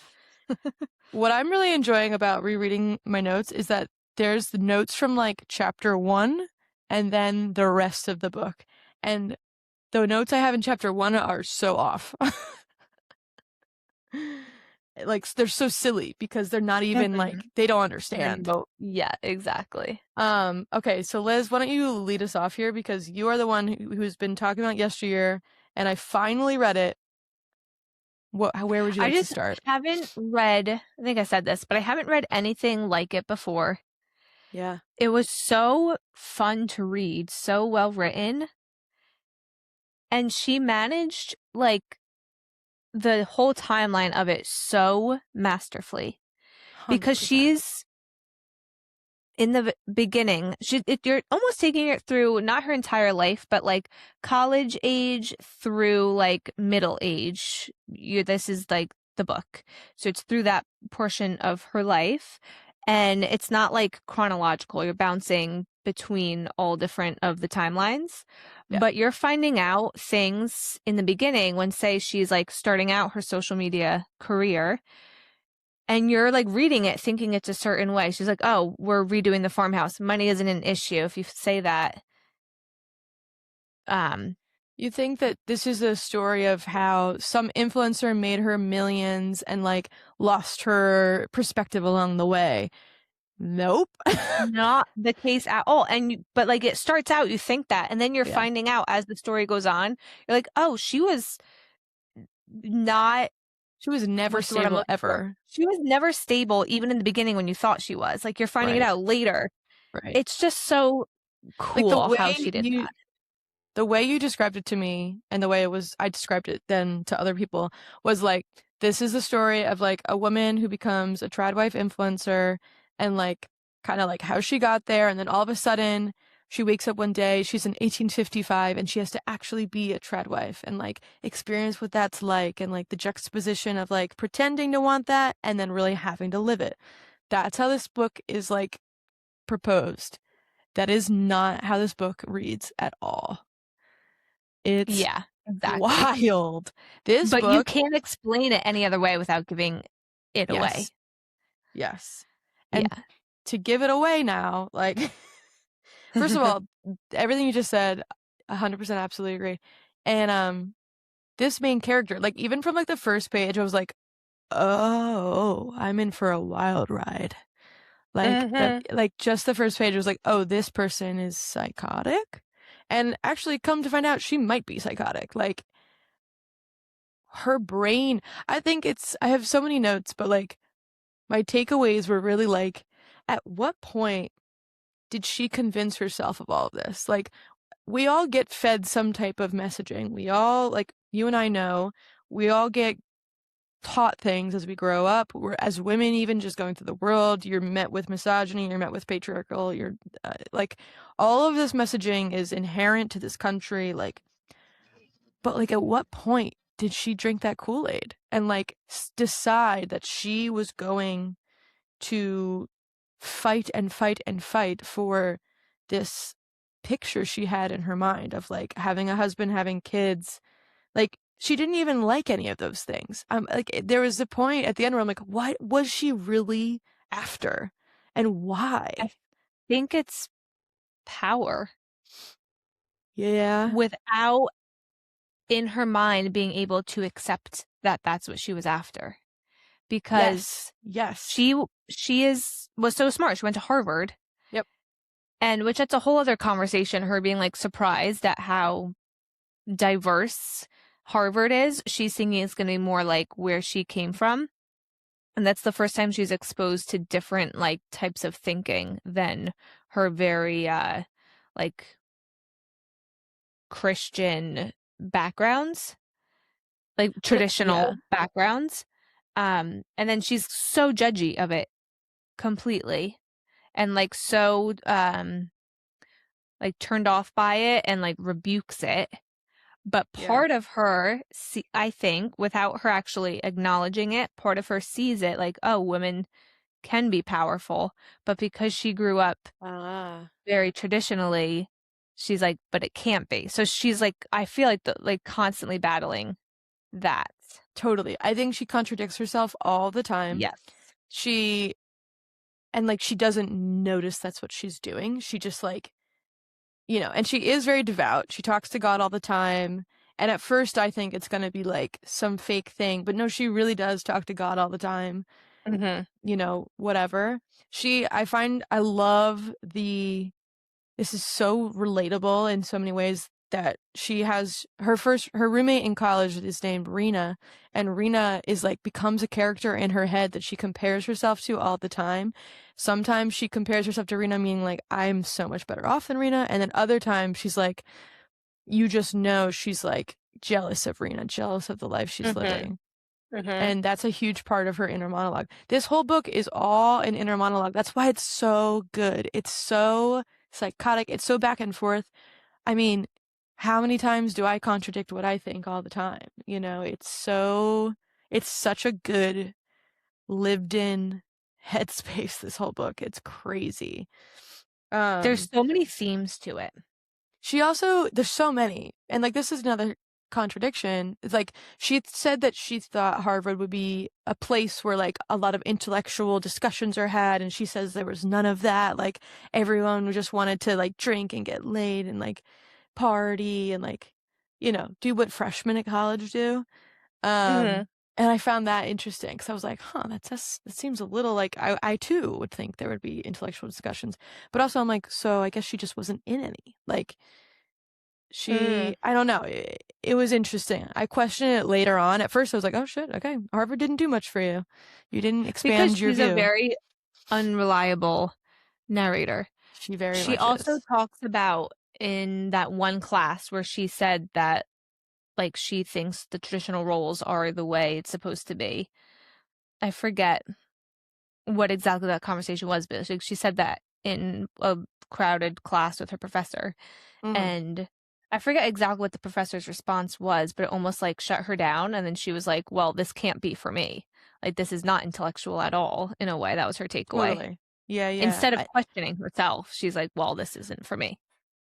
What I'm really enjoying about rereading my notes is that there's the notes from like chapter 1 and then the rest of the book. And the notes I have in chapter 1 are so off. Like they're so silly because they're not even Mhm. like they don't They're understand. yeah, exactly. Okay, so Liz, why don't you lead us off here because you are the one who's been talking about Yesteryear and I finally read it. Where would you I like to just start? haven't read, I think I said this, but I haven't read anything like it before. Yeah. It was so fun to read, so well written, and she managed like the whole timeline of it so masterfully because 100%. she's in the beginning, you're almost taking it through not her entire life, but like college age through like middle age. This is like the book. So it's through that portion of her life. And it's not like chronological. You're bouncing between all different of the timelines, Yeah. but you're finding out things in the beginning when, say, she's like starting out her social media career and you're like reading it thinking it's a certain way. She's like, "Oh, we're redoing the farmhouse. Money isn't an issue." If you say that, um, You think that this is a story of how some influencer made her millions and like lost her perspective along the way. Nope. not the case at all. But like it starts out, you think that, and then you're Yeah. finding out as the story goes on, you're like, "Oh, she was not." She was never What's the word I'm stable looking for? ever. She was never stable, even in the beginning when you thought she was. Like you're finding it Right. out later. Right. It's just so Like cool how she did that. the way you described it to me and the way I described it then to other people was like this is the story of like a woman who becomes a trad wife influencer and like kind of like how she got there and then all of a sudden she wakes up one day she's in 1855 and she has to actually be a trad wife and like experience what that's like and like the juxtaposition of like pretending to want that and then really having to live it. That's how this book is like proposed. That is not how this book reads at all. It's Yeah, exactly. wild. This But you book, can't explain it any other way without giving it away. yes, yes. And Yeah. to give it away now, like, first of all, everything you just said, 100% absolutely agree. And this main character, like, even from like the first page, I was like, oh, I'm in for a wild ride. Like that, Hmm. like just the first page was like, oh, this person is psychotic. And actually, come to find out, she might be psychotic. Like, her brain, I have so many notes, but like my takeaways were really like, at what point did she convince herself of all of this? Like, we all get fed some type of messaging. We all, like, you and I know, we all get taught things as we grow up. We're, as women, even just going through the world, you're met with misogyny, you're met with patriarchal, you're like, all of this messaging is inherent to this country. Like, but like, at what point did she drink that Kool-Aid and like decide that she was going to fight and fight and fight for this picture she had in her mind of like having a husband, having kids? Like, she didn't even like any of those things. Like, there was a point at the end where I'm like, what was she really after, and I why? think it's power. Yeah. without in her mind being able to accept that that's what she was after, Yes. because Yes. she was so smart. She went to Harvard, Yep. and which that's a whole other conversation, her being like surprised at how diverse Harvard is. She's thinking it's going to be more like where she came from. And that's the first time she's exposed to different like types of thinking than her very like Christian backgrounds, like Yeah. traditional backgrounds. And then she's so judgy of it completely, and like so like turned off by it and like rebukes it. But Yeah. part of her, I think, without her actually acknowledging it, part of her sees it like, oh, women can be powerful. But because she grew up Ah. very traditionally, she's like, but it can't be. So she's like, I feel like like constantly battling that. Totally. I think she contradicts herself all the time. Yes. She and like she doesn't notice that's what she's doing. She just like, and she is very devout. She talks to God all the time. And at first I think it's going to be like some fake thing, but no, she really does talk to God all the time. Mm-hmm. Whatever. I love this is so relatable in so many ways that she has her roommate in college is named Rena, and Rena is like becomes a character in her head that she compares herself to all the time. Sometimes she compares herself to Rena, meaning like I'm so much better off than Rena, and then other times she's like, you just know she's like jealous of Rena, jealous of the life she's Mm-hmm. living. Mm-hmm. And that's a huge part of her inner monologue. This whole book is all an inner monologue. That's why it's so good. It's so psychotic. It's so back and forth. I mean, how many times do I contradict what I think all the time? It's such a good lived in headspace, this whole book. It's crazy. There's Um, so many themes to it. there's so many. And like, this is another contradiction. It's like, she said that she thought Harvard would be a place where like a lot of intellectual discussions are had. And she says there was none of that. Like, everyone just wanted to like drink and get laid and like party and like, do what freshmen at college do. Mm-hmm. And I found that interesting because I was like, huh, that seems a little like I too would think there would be intellectual discussions. But also I'm like, so I guess she just wasn't in any. Like, Mm. I don't know. It was interesting. I questioned it later on. At first I was like, oh shit, okay, Harvard didn't do much for you. You didn't Because expand your she's a view. very unreliable narrator. She very She much also is. talks about in that one class where she said that like she thinks the traditional roles are the way it's supposed to be. I forget what exactly that conversation was, but she said that in a crowded class with her professor. Mm-hmm. And I forget exactly what the professor's response was, but it almost like shut her down. And then she was like, well, this can't be for me. Like, this is not intellectual at all, in a way. That was her takeaway. Totally. Yeah, yeah. Instead of questioning herself, she's like, well, this isn't for me.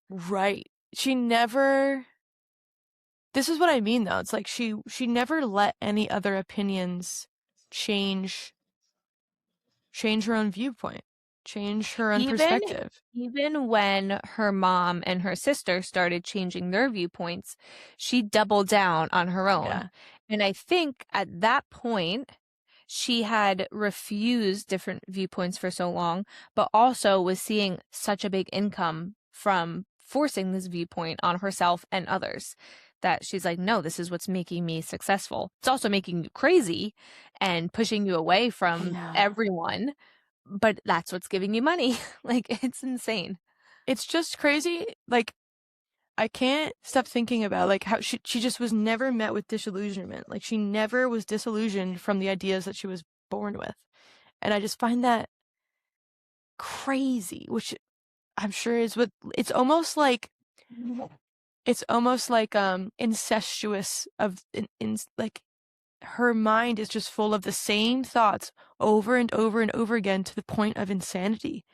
Right. She never This is what I mean though. It's like she never let any other opinions change her own viewpoint, change her own Even perspective. even when her mom and her sister started changing their viewpoints, she doubled down on her own. Yeah. And I think at that point, she had refused different viewpoints for so long, but also was seeing such a big income from forcing this viewpoint on herself and others that she's like, no, this is what's making me successful. It's also making you crazy and pushing you away I from know. everyone, but that's what's giving you money. Like, it's insane. It's just crazy. Like, I can't stop thinking about like how she just was never met with disillusionment. Like, she never was disillusioned from the ideas that she was born with. And I just find that crazy, which I'm sure is what it's almost like incestuous of in like her mind is just full of the same thoughts over and over and over again to the point of insanity.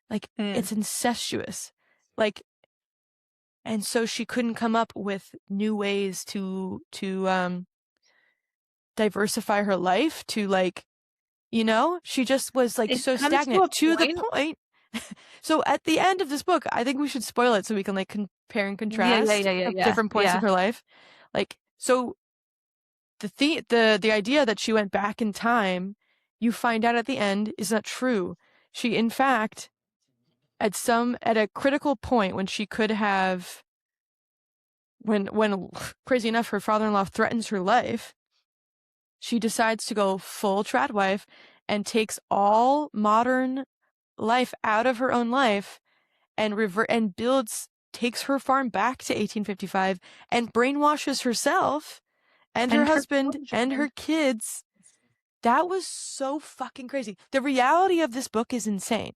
Like, Mm. it's incestuous. Like, and so she couldn't come up with new ways to diversify her life, to like, she just was like It so comes to stagnant a to the point. point. So at the end of this book, I think we should spoil it so we can like compare and Yeah, yeah, contrast yeah, yeah, of yeah, different points of yeah. her life. Like, so the idea that she went back in time, you find out at the end, is not true. She, in fact, at a critical point when she could have, when crazy enough, her father-in-law threatens her life, she decides to go full trad wife and takes all modern life out of her own life and takes her farm back to 1855 and brainwashes herself and her And her husband and her children. kids. That was so fucking crazy. The reality of this book is insane.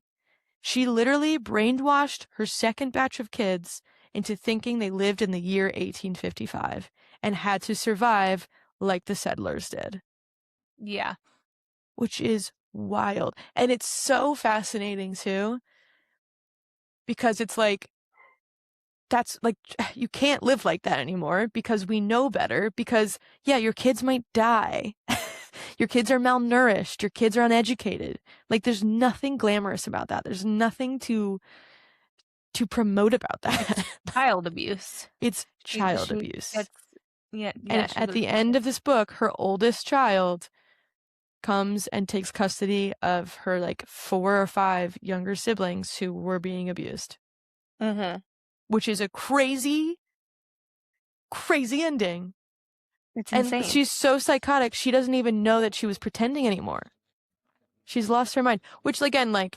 She literally brainwashed her second batch of kids into thinking they lived in the year 1855 and had to survive like the settlers did, Yeah. which is wild. And it's so fascinating too, because it's like, that's like, you can't live like that anymore because we know better. Because, yeah, your kids might die. Your kids are malnourished. Your kids are uneducated. Like, there's nothing glamorous about that. There's nothing to promote about that. It's child abuse. It's child She abuse. gets, yeah, yeah, And she at goes, the end of this book, her oldest child comes and takes custody of her like 4 or 5 younger siblings who were being abused, mm-hmm. which is a crazy, crazy ending. It's And insane. she's so psychotic, she doesn't even know that she was pretending anymore. She's lost her mind, which again, like,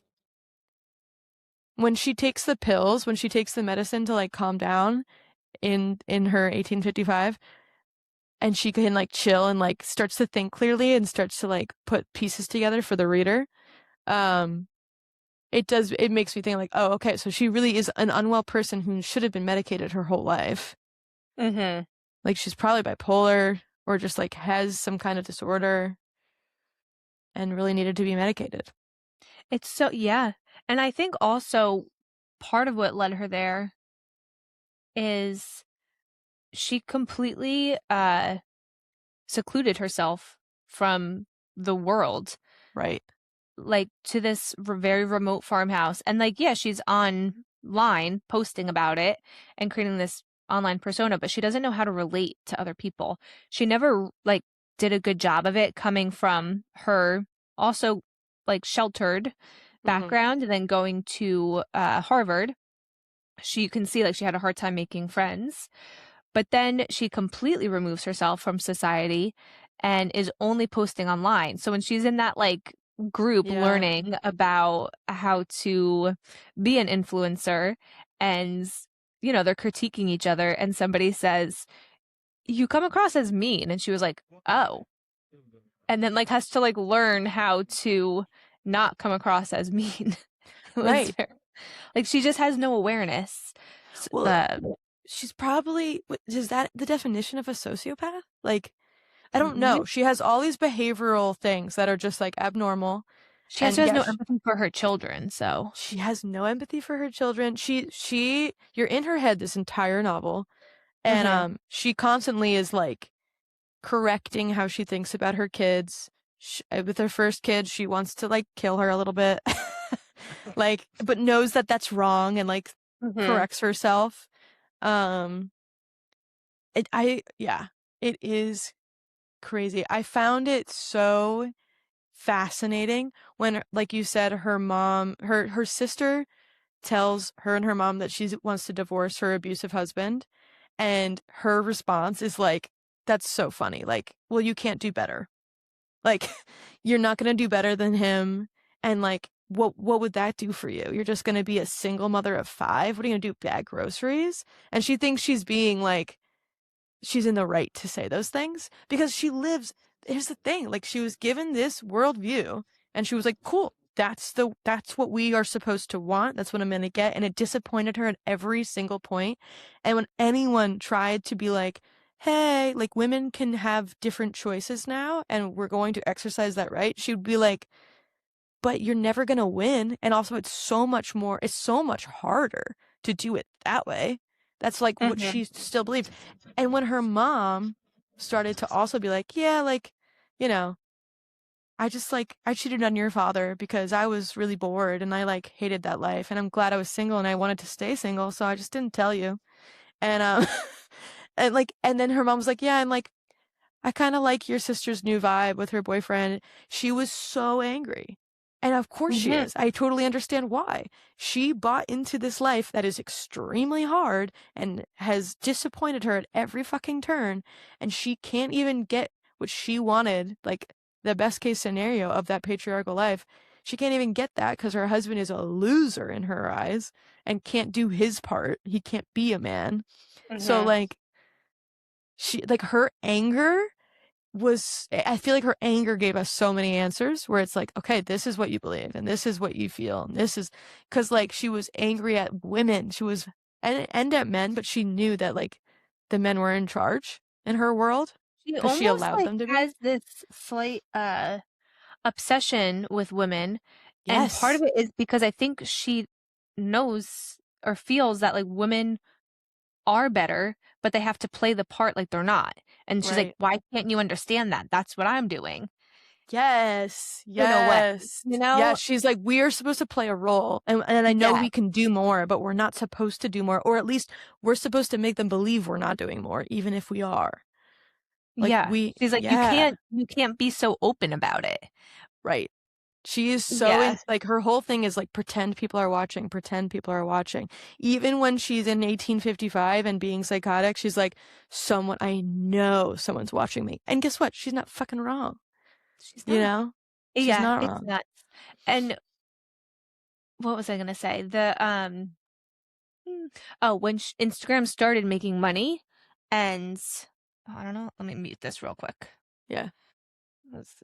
when she takes the pills, when she takes the medicine to like calm down in her 1855, and she can like chill and like starts to think clearly and starts to like put pieces together for the reader. Um, it makes me think like, oh, okay, so she really is an unwell person who should have been medicated her whole life. Mm-hmm. Like, she's probably bipolar or just like has some kind of disorder and really needed to be medicated. It's so, yeah. And I think also part of what led her there is she completely secluded herself from the world, Right. like to this very remote farmhouse. And like, yeah, she's online posting about it and creating this online persona, but she doesn't know how to relate to other people. She never like did a good job of it coming from her also like sheltered Mm-hmm. background and then going to Harvard. She can see like she had a hard time making friends. But then she completely removes herself from society and is only posting online. So when she's in that like group Yeah. learning about how to be an influencer and they're critiquing each other and somebody says, "You come across as mean." And she was like, "Oh." And then like has to like learn how to not come across as mean. It was Right. very, like she just has no awareness. Well, Uh, she's probably, is that the definition of a sociopath? Like, I don't maybe know. She has all these behavioral things that are just like abnormal. she also And has no yes, empathy for her children, so. she has no empathy for her children. You're in her head this entire novel, and Hmm. she constantly is like correcting how she thinks about her kids. With her first kid, she wants to like kill her a little bit, like, but knows that that's wrong and like Hmm. corrects herself. Um, yeah, it is crazy. I found it so fascinating when, like you said, her sister tells her and her mom that she wants to divorce her abusive husband, and her response is like, "That's so funny. Like, well, you can't do better. Like, you're not gonna do better than him. And like, what would that do for you? You're just gonna be a single mother of 5. What are you gonna do? Bag groceries?" And she thinks she's being like, she's in the right to say those things because she lives. Here's the thing, like, she was given this worldview and she was like, cool, that's what we are supposed to want, that's what I'm gonna get, and it disappointed her at every single point. And when anyone tried to be like, hey, like, women can have different choices now and we're going to exercise that right, she would be like, but you're never going to win. And also, it's so much harder to do it that way. That's like what Hmm. she still believes. And when her mom started to also be like, yeah, like, you know, I cheated on your father because I was really bored and I like hated that life and I'm glad I was single and I wanted to stay single, so I just didn't tell you. And and then her mom was like, "Yeah, and like I kind of like your sister's new vibe with her boyfriend." She was so angry. And of course she Hmm. is. I totally understand why. She bought into this life that is extremely hard and has disappointed her at every fucking turn. And she can't even get what she wanted, like the best case scenario of that patriarchal life. She can't even get that because her husband is a loser in her eyes and can't do his part. He can't be a man. So, Hmm. like, her anger I feel like her anger gave us so many answers where it's like, okay, this is what you believe and this is what you feel. And this is because like she was angry at women. She was and at men, but she knew that like the men were in charge in her world She because she almost allowed like them to be. has this slight obsession with women, and part of Yes. it is because I think she knows or feels that like women are better, but they have to play the part like they're not. And she's like, Right. why can't you understand that? That's what I'm doing Yes. in a way, Yes. you Yeah, know? she's like, we are supposed to play a role. And I know Yeah. we can do more, but we're not supposed to do more. Or at least we're supposed to make them believe we're not doing more, even if we are. Like Yeah. She's like, yeah, you can't be so open about it. right. She is so Yeah. in, like, her whole thing is like, pretend people are watching, pretend people are watching. Even when she's in 1855 and being psychotic, she's like, I know someone's watching me. And guess what? She's not fucking wrong. She's You not. know? She's Yeah, not it's wrong. nuts. And what was I gonna say? Oh, when Instagram started making money, and oh, I don't know. Let me mute this real quick. Yeah. Let's-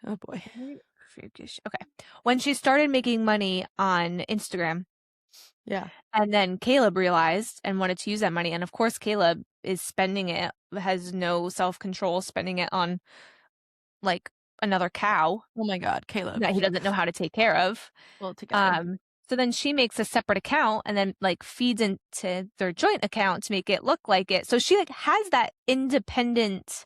Oh boy. Okay. When she started making money on Instagram, Yeah. and then Caleb realized and wanted to use that money, and of course Caleb is spending it, has no self-control, spending it on like another cow Oh my God, Caleb. that he doesn't know how to take care of. Pull together. Um, so then she makes a separate account and then like feeds into their joint account to make it look like it. So she like has that independent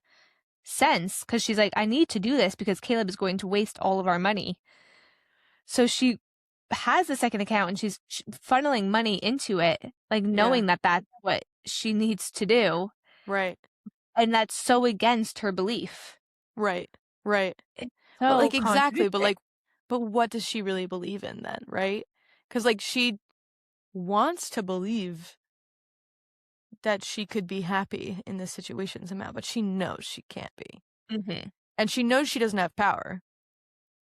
sense because she's like, I need to do this because Caleb is going to waste all of our money. So she has the second account and she's funneling money into it, like Yeah. knowing that that's what she needs to do. Right. And that's so against her belief. Right. Right. It's But so like exactly, contradicting. but what does she really believe in then, right? Because like she wants to believe that she could be happy in this situation somehow, but she knows she can't be. Hmm. And she knows she doesn't have power.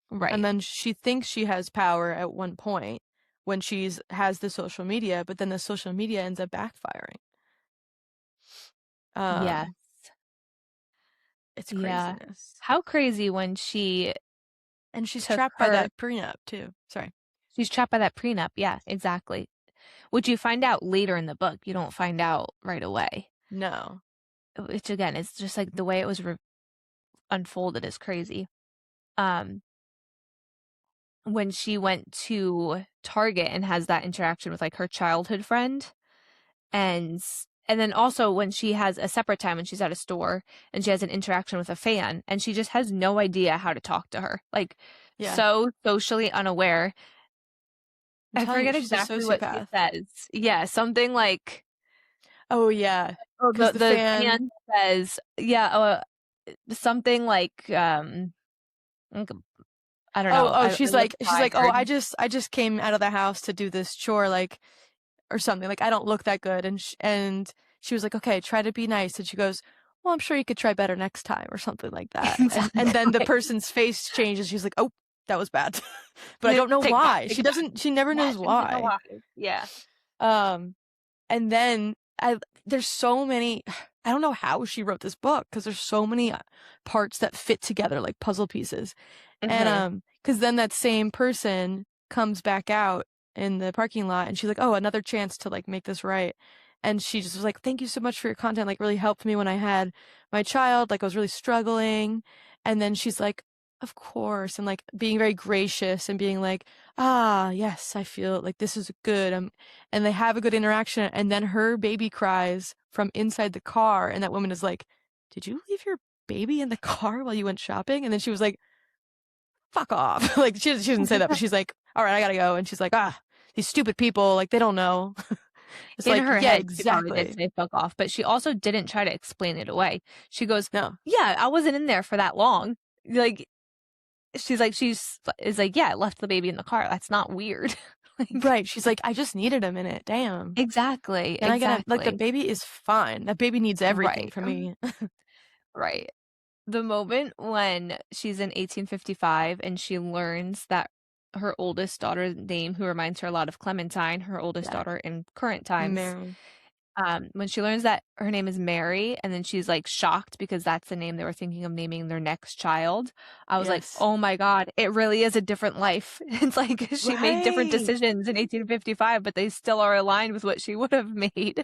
And Right. then she thinks she has power at one point when she's has the social media, but then the social media ends up backfiring. Yes. It's Yeah. craziness. How crazy when And she's took trapped by her, that prenup too. Sorry. she's trapped by that prenup. Yeah, exactly. Which you find out later in the book. You don't find out right away. No. Which again, it's just like the way it was unfolded is crazy. Um, when she went to Target and has that interaction with like her childhood friend, and and then also when she has a separate time when she's at a store and she has an interaction with a fan and she just has no idea how to talk to her. Like Yeah. so socially unaware. I'm I telling you, forget she's a exactly what she sociopath. says. Yeah, something like, Oh yeah. oh, Because the the fan. fan says, yeah, something like, like, I don't know. Oh, I look she's like, oh, tired. I just came out of the house to do this chore, like, or something. Like, I don't look that good. And she was like, okay, try to be nice. And she goes, well, I'm sure you could try better next time, or something like that. And then the Exactly. person's face changes. She's like, oh, that was bad. But I don't know Take back, why. take back. She never Yeah, knows she doesn't know why. why. Yeah. Um, and then there's so many, I don't know how she wrote this book because there's so many parts that fit together like puzzle pieces. And Hmm. because then that same person comes back out in the parking lot and she's like, oh, another chance to like make this right. And she just was like, thank you so much for your content. Like, really helped me when I had my child. Like, I was really struggling. And then she's like, of course. And like being very gracious and being like, ah, yes, I feel like this is good. And they have a good interaction. And then her baby cries from inside the car. And that woman is like, did you leave your baby in the car while you went shopping? And then she was like, fuck off. Like, she didn't say that, but she's like, all right, I gotta go. And she's like, these stupid people, like, they don't know. It's In like, her yeah, head, she probably did exactly. say fuck off, but she also didn't try to explain it away. She goes, No. yeah, I wasn't in there for that long. Like, she's like, is like, yeah, I left the baby in the car. That's not weird. Like, Right. She's like, I just needed a minute. Damn. exactly, Can I get like, the exactly. baby is fine. That baby needs everything Right. from me. Right. The moment when she's in 1855 and she learns that her oldest daughter's name, who reminds her a lot of Clementine, her oldest Yeah. daughter in current times, Mary. when she learns that her name is Mary, and then she's like shocked because that's the name they were thinking of naming their next child. I was like, Yes. oh my God, it really is a different life. It's like she made different Right. decisions in 1855, but they still are aligned with what she would have made.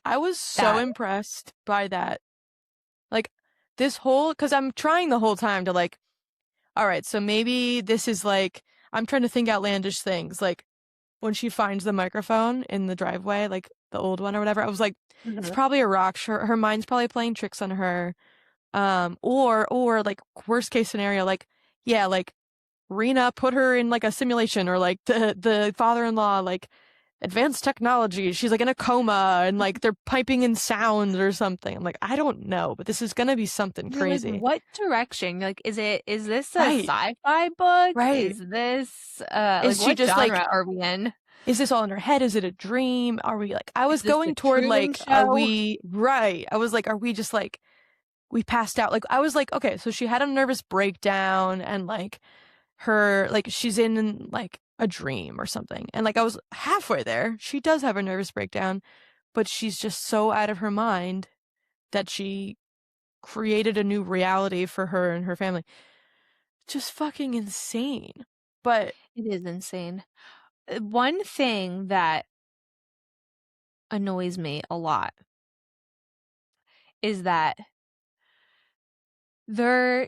I was so That. impressed by that. Like, this whole, because I'm trying the whole time to like, all right, so maybe this is like, I'm trying to think outlandish things. Like, when she finds the microphone in the driveway, like the old one or whatever, I was like, it's Mhm. probably a rock. Her mind's probably playing tricks on her. Or like worst case scenario, like, yeah, like Rena put her in like a simulation, or like the father-in-law, like advanced technology. She's like in a coma and like they're piping in sound or something. I'm like, I don't know, but this is gonna be something You're like, crazy. what direction? Like, is this a Right, sci-fi book? right. Is this like Is she what just like, genre are we in? is this all in her head? Is it a dream? Are we like, I Is was this the going toward Truman like, are Show? we right? I was like, are we just like, we passed out? Like, I was like, okay, so she had a nervous breakdown and like her, like, she's in like a dream or something. And like, I was halfway there. She does have a nervous breakdown, but she's just so out of her mind that she created a new reality for her and her family. Just fucking insane. But It is insane. One thing that annoys me a lot is that there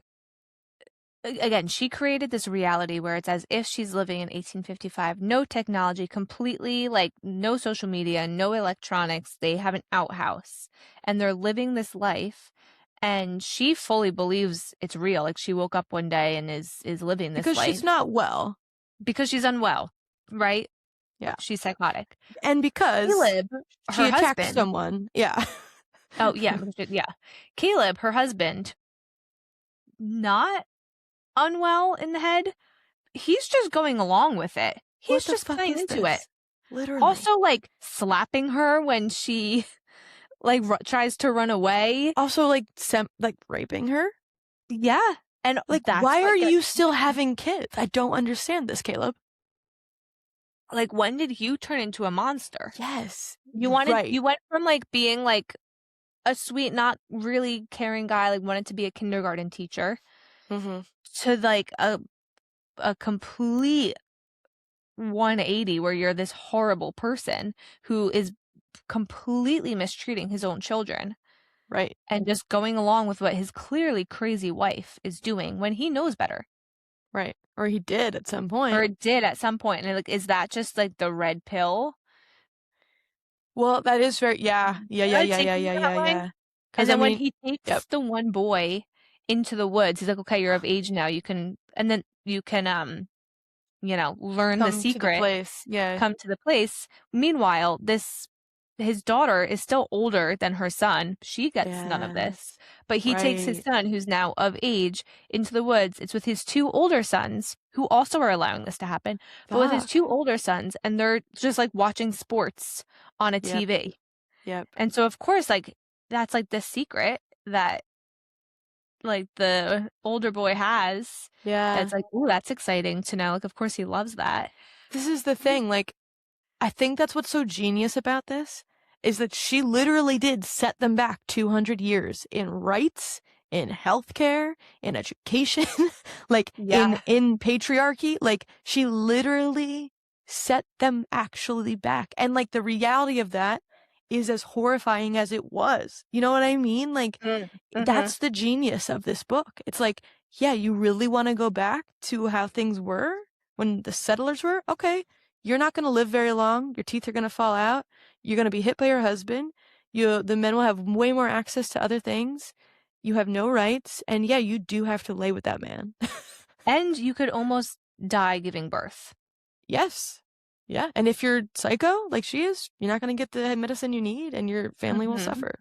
again, she created this reality where it's as if she's living in 1855, no technology, completely like no social media, no electronics. They have an outhouse and they're living this life. And she fully believes it's real. Like she woke up one day and is living this because she's life not well. because she's unwell, right? Yeah. She's psychotic. And because Caleb, she her attacked husband. someone. Yeah. Oh yeah, yeah. Caleb, her husband, not unwell in the head. He's just going along with it. What He's the just fuck playing is into it. this? Literally. Also, like slapping her when she like tries to run away. Also, like, like raping her? Yeah, and Like, that's why are like you still having kids? I don't understand this, Caleb. like when did you turn into a monster? Yes. You Right. went from like being like a sweet, not really caring guy, like wanted to be a kindergarten teacher, Mm-hmm. to like a complete 180 where you're this horrible person who is completely mistreating his own children Right. and just going along with what his clearly crazy wife is doing when he knows better Right. Or he did at some or point. did at some point. And like, is that just like the red pill? Well, that is very, yeah. Yeah, yeah, yeah, yeah, Taking yeah, that yeah, line. yeah. And Because, I then when mean, he yep. takes the one boy into the woods, he's like, okay, you're of age now. You can, and then you can, learn the Come to the secret, place. Yeah. come to the place. Meanwhile, his daughter is still older than her son. She gets none of this. Yes. But he takes his Right. son, who's now of age, into the woods. It's with his two older sons, who also are allowing this to happen, but with his Fuck. two older sons, and they're just like watching sports on a Yep. TV. Yep. And so, of course, like that's like the secret that like the older boy has. Yeah. That's like, ooh, that's exciting to know. Like, of course, he loves that. This is the thing. Like, I think that's what's so genius about this is that she literally did set them back 200 years in rights, in healthcare, in education, like Yeah. in patriarchy. Like, she literally set them actually back. And like the reality of that is as horrifying as it was. You know what I mean? Like, Mm-hmm. that's the genius of this book. It's like, yeah, you really want to go back to how things were when the settlers were? Okay, you're not going to live very long. Your teeth are going to fall out. You're going to be hit by your husband. The men will have way more access to other things. You have no rights, and yeah, you do have to lay with that man. And you could almost die giving birth. Yes. Yeah. And if you're psycho, like she is, you're not going to get the medicine you need and your family will Hmm. suffer.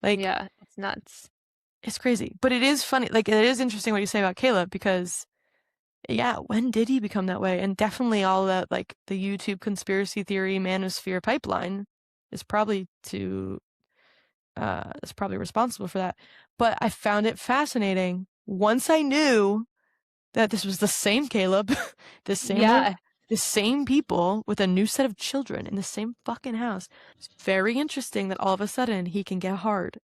Like, Yeah, it's nuts. it's crazy. But it is funny. Like, it is interesting what you say about Caleb because, yeah, when did he become that way? And definitely all that, like, the YouTube conspiracy theory manosphere pipeline is probably is probably responsible for that. But I found it fascinating once I knew that this was the same Caleb, the same old, Yeah. the same people with a new set of children in the same fucking house. It's very interesting that all of a sudden he can get hard.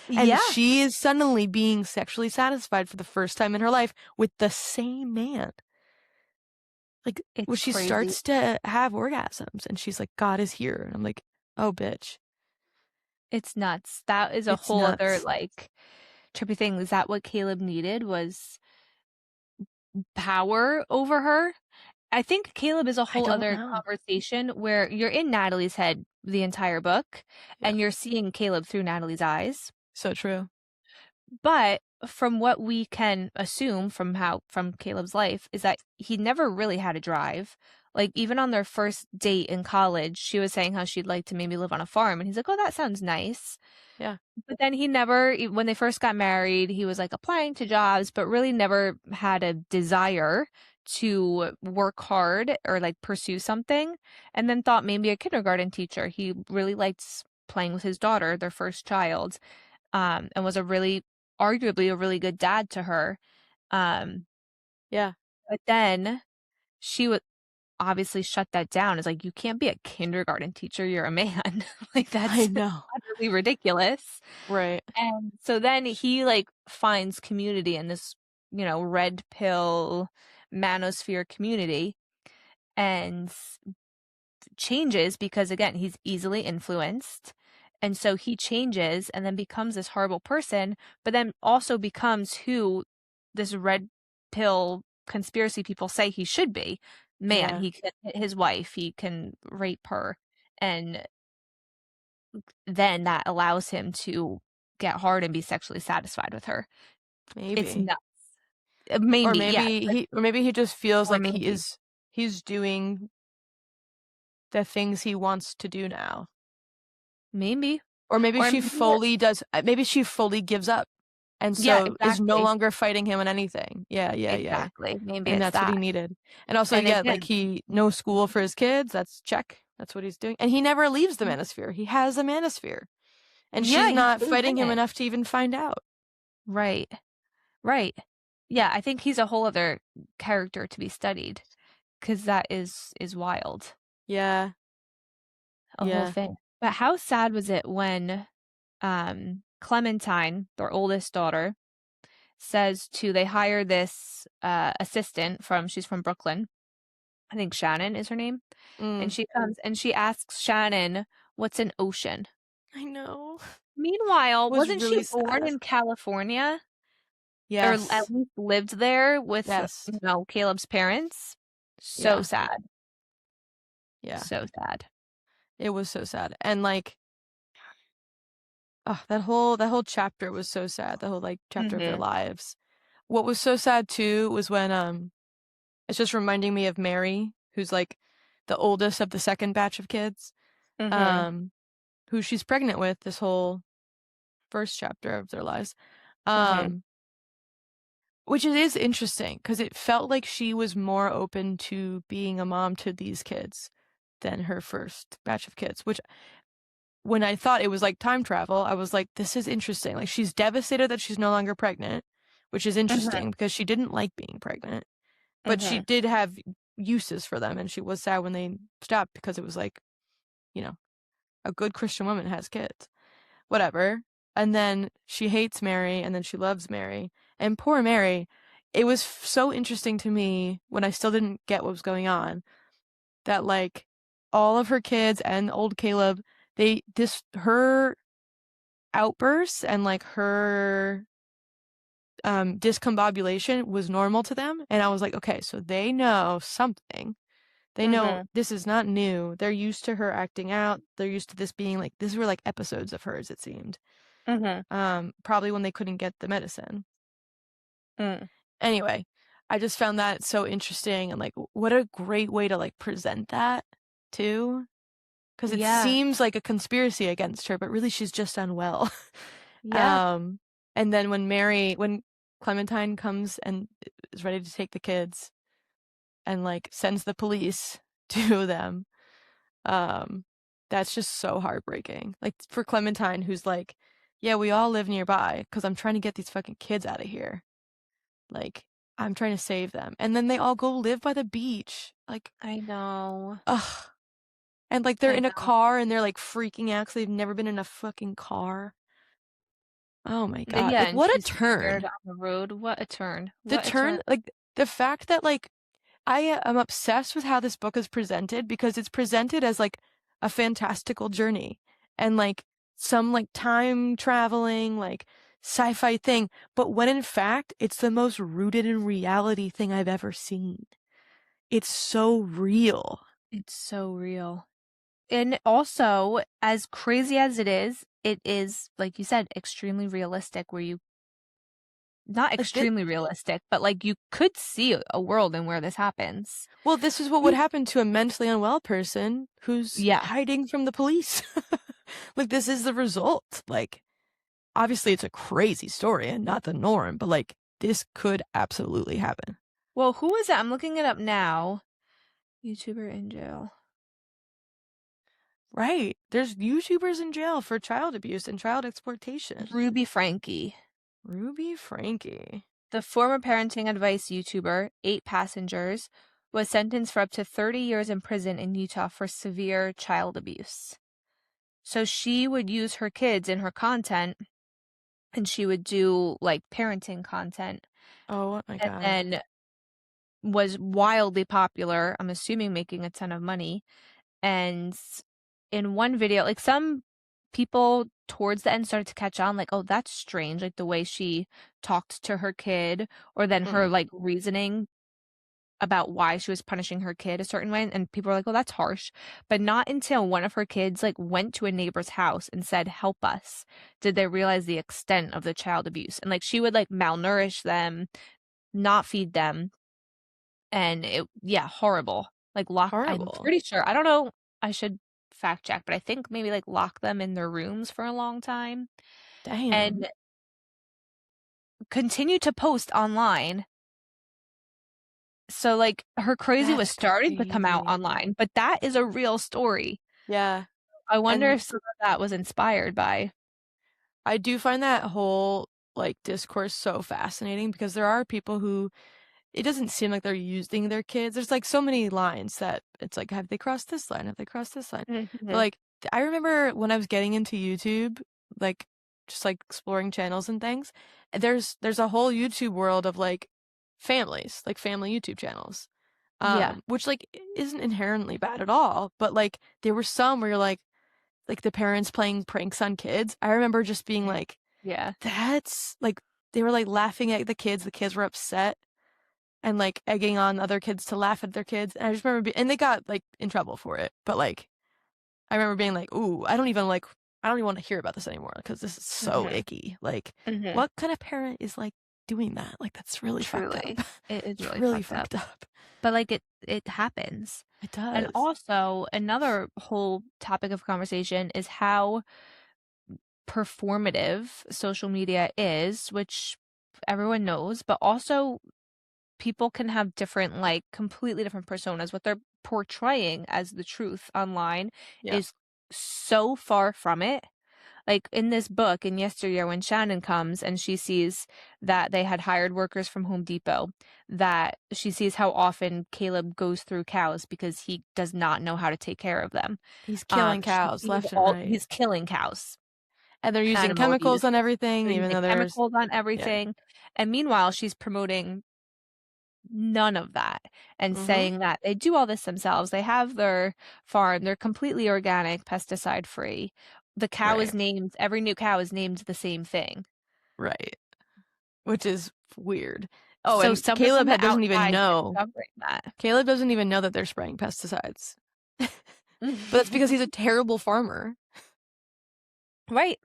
And Yeah. she is suddenly being sexually satisfied for the first time in her life with the same man. Like, when It's she crazy. starts to have orgasms and she's like, God is here. And I'm like, oh, bitch. It's nuts. That is a It's whole other nuts. like trippy thing. Is that what Caleb needed was power over her? I think Caleb is a I whole don't other know. conversation where you're in Natalie's head the entire book Yeah. and you're seeing Caleb through Natalie's eyes. So true. But from what we can assume from Caleb's life is that he never really had a drive. Like even on their first date in college, she was saying how she'd like to maybe live on a farm and he's like, "Oh, that sounds nice." Yeah. But then he never, when they first got married, he was like applying to jobs, but really never had a desire to work hard or like pursue something. And then thought maybe a kindergarten teacher. He really liked playing with his daughter, their first child, and was arguably a really good dad to her. Um, Yeah. but then she would obviously shut that down. It's like, you can't be a kindergarten teacher, you're a man. Like I that's know. utterly ridiculous. Right. And so then he like finds community in this, red pill manosphere community and changes because again, he's easily influenced. And so he changes and then becomes this horrible person, but then also becomes who this red pill conspiracy people say he should be. Man, Yeah. he can hit his wife, he can rape her, and then that allows him to get hard and be sexually satisfied with her. It's Maybe. nuts. Maybe, yes, Or maybe he just feels or like maybe. he's doing the things he wants to do now. Maybe. Or Or maybe maybe she fully gives up and yeah, so is no exactly. longer fighting him on anything. Yeah, yeah, yeah. Exactly. Maybe And it's that's what that. he needed. And also, And yeah, like again, he no school for his kids, that's check. That's what he's doing. And he never leaves the manosphere. He has a manosphere. And yeah, she's he not stays fighting in him it. enough to even find out. Right. Right. Yeah, I think he's a whole other character to be studied because that is wild. Yeah. A whole Yeah. thing. But how sad was it when Clementine, their oldest daughter, says they hire this assistant she's from Brooklyn. I think Shannon is her name. And Mm. she comes and she asks Shannon, "What's an ocean?" I know. Meanwhile, Was wasn't she really born sad. in California or at Yes. least lived there with, Yes. Caleb's parents? So Yeah. sad. Yeah. So sad. It was so sad. And like oh, that whole chapter was so sad. The whole like chapter of their Mhm. lives. What was so sad too was when it's just reminding me of Mary, who's like the oldest of the second batch of kids, Mhm. um, who she's pregnant with this whole first chapter of their lives. Mhm. Um, which it is interesting because it felt like she was more open to being a mom to these kids than her first batch of kids, which when I thought it was like time travel, I was like, this is interesting. Like she's devastated that she's no longer pregnant, which is Mhm. interesting because she didn't like being pregnant, but she Mhm. did have uses for them and she was sad when they stopped because it was like, you know, a good Christian woman has kids. Whatever. And then she hates Mary and then she loves Mary. And poor Mary, it was so interesting to me when I still didn't get what was going on that like all of her kids and old Caleb, her outbursts and like her discombobulation was normal to them. And I was like, okay, so they know something. They know Mhm. this is not new. They're used to her acting out. They're used to this being like, these were like episodes of hers, it seemed. Mhm. probably when they couldn't get the medicine. Mm. Anyway, I just found that so interesting and like what a great way to like present that too. Because it Yeah. seems like a conspiracy against her, but really she's just unwell. Yeah. Um, and then when Clementine comes and is ready to take the kids and like sends the police to them, um, that's just so heartbreaking. Like for Clementine, who's like, yeah, we all live nearby because I'm trying to get these fucking kids out of here. Like, I'm trying to save them. And then they all go live by the beach. Like, I know. ugh. And like they're I in a know. car and they're like freaking out because they've never been in a fucking car. Oh my God. Yeah, Like, and what a she's scared turn. on the road. What a turn. The What a turn, turn. like, the fact that, like, I am obsessed with how this book is presented because it's presented as like a fantastical journey and like some like time traveling, like sci-fi thing. But when in fact, it's the most rooted in reality thing I've ever seen. It's so real. It's so real. And also, as crazy as it is, like you said, extremely realistic, where you, not Like this, extremely realistic, but like you could see a world in where this happens. well, this is what would You- happen to a mentally unwell person who's Yeah. hiding from the police. Like this is the result. Like obviously it's a crazy story and not the norm, but like this could absolutely happen. Well, who is it? I'm looking it up now. YouTuber in jail. Right. There's YouTubers in jail for child abuse and child exploitation. Ruby Frankie. Ruby Frankie. The former parenting advice YouTuber, 8 Passengers, was sentenced for up to 30 years in prison in Utah for severe child abuse. So she would use her kids in her content and she would do like parenting content Oh my and God. then was wildly popular, I'm assuming making a ton of money. And in one video, like some people towards the end started to catch on, like, oh, that's strange, like the way she talked to her kid, or then her Mm. like reasoning about why she was punishing her kid a certain way. And people were like, oh, that's harsh. But not until one of her kids like went to a neighbor's house and said, help us, did they realize the extent of the child abuse. And like she would like malnourish them, not feed them. And it, yeah, horrible. Like lock, I'm Horrible. pretty sure, I don't know, I should fact check, but I think maybe like lock them in their rooms for a long time Damn. and continue to post online. So like her crazy was That's starting to come out crazy. online, but that is a real story. Yeah. I wonder And if some of that was inspired by. I do find that whole like discourse so fascinating because there are people who it doesn't seem like they're using their kids. There's like so many lines that it's like, have they crossed this line? Have they crossed this line? But Mhm. like, I remember when I was getting into YouTube, like just like exploring channels and things. There's a whole YouTube world of like families, like family YouTube channels, Yeah. which like isn't inherently bad at all. But like there were some where you're like the parents playing pranks on kids. I remember just being like, Yeah. that's like they were like laughing at the kids. The kids were upset and like egging on other kids to laugh at their kids. And I just remember, and they got like in trouble for it. But like, I remember being like, "Ooh, I don't even want to hear about this anymore because this is so Mhm. icky." Like, Mhm. what kind of parent is like doing that? Like, that's really fucked up. Truly. It is It's really really fucked up. fucked up. But like it happens. It And does. also another whole topic of conversation is how performative social media is, which everyone knows, but also people can have different, like completely different personas. What they're portraying as the truth online Yeah. is so far from it. Like in this book, in Yesteryear, when Shannon comes and she sees that they had hired workers from Home Depot, that she sees how often Caleb goes through cows because he does not know how to take care of them. He's killing She cows sees left and all right. he's killing cows, And they're using animal chemicals abuse. on everything, They're even using though there's, chemicals on yeah. everything. And meanwhile, she's promoting none of that and Mm-hmm. saying that they do all this themselves. They have their farm, they're completely organic, pesticide free. The cow is Right. named, every new cow is named the same thing. Right. Which is weird. Oh, So and someone from the Doesn't even outside know. discovering that. Caleb doesn't even know that they're spraying pesticides. But that's because he's a terrible farmer. Right.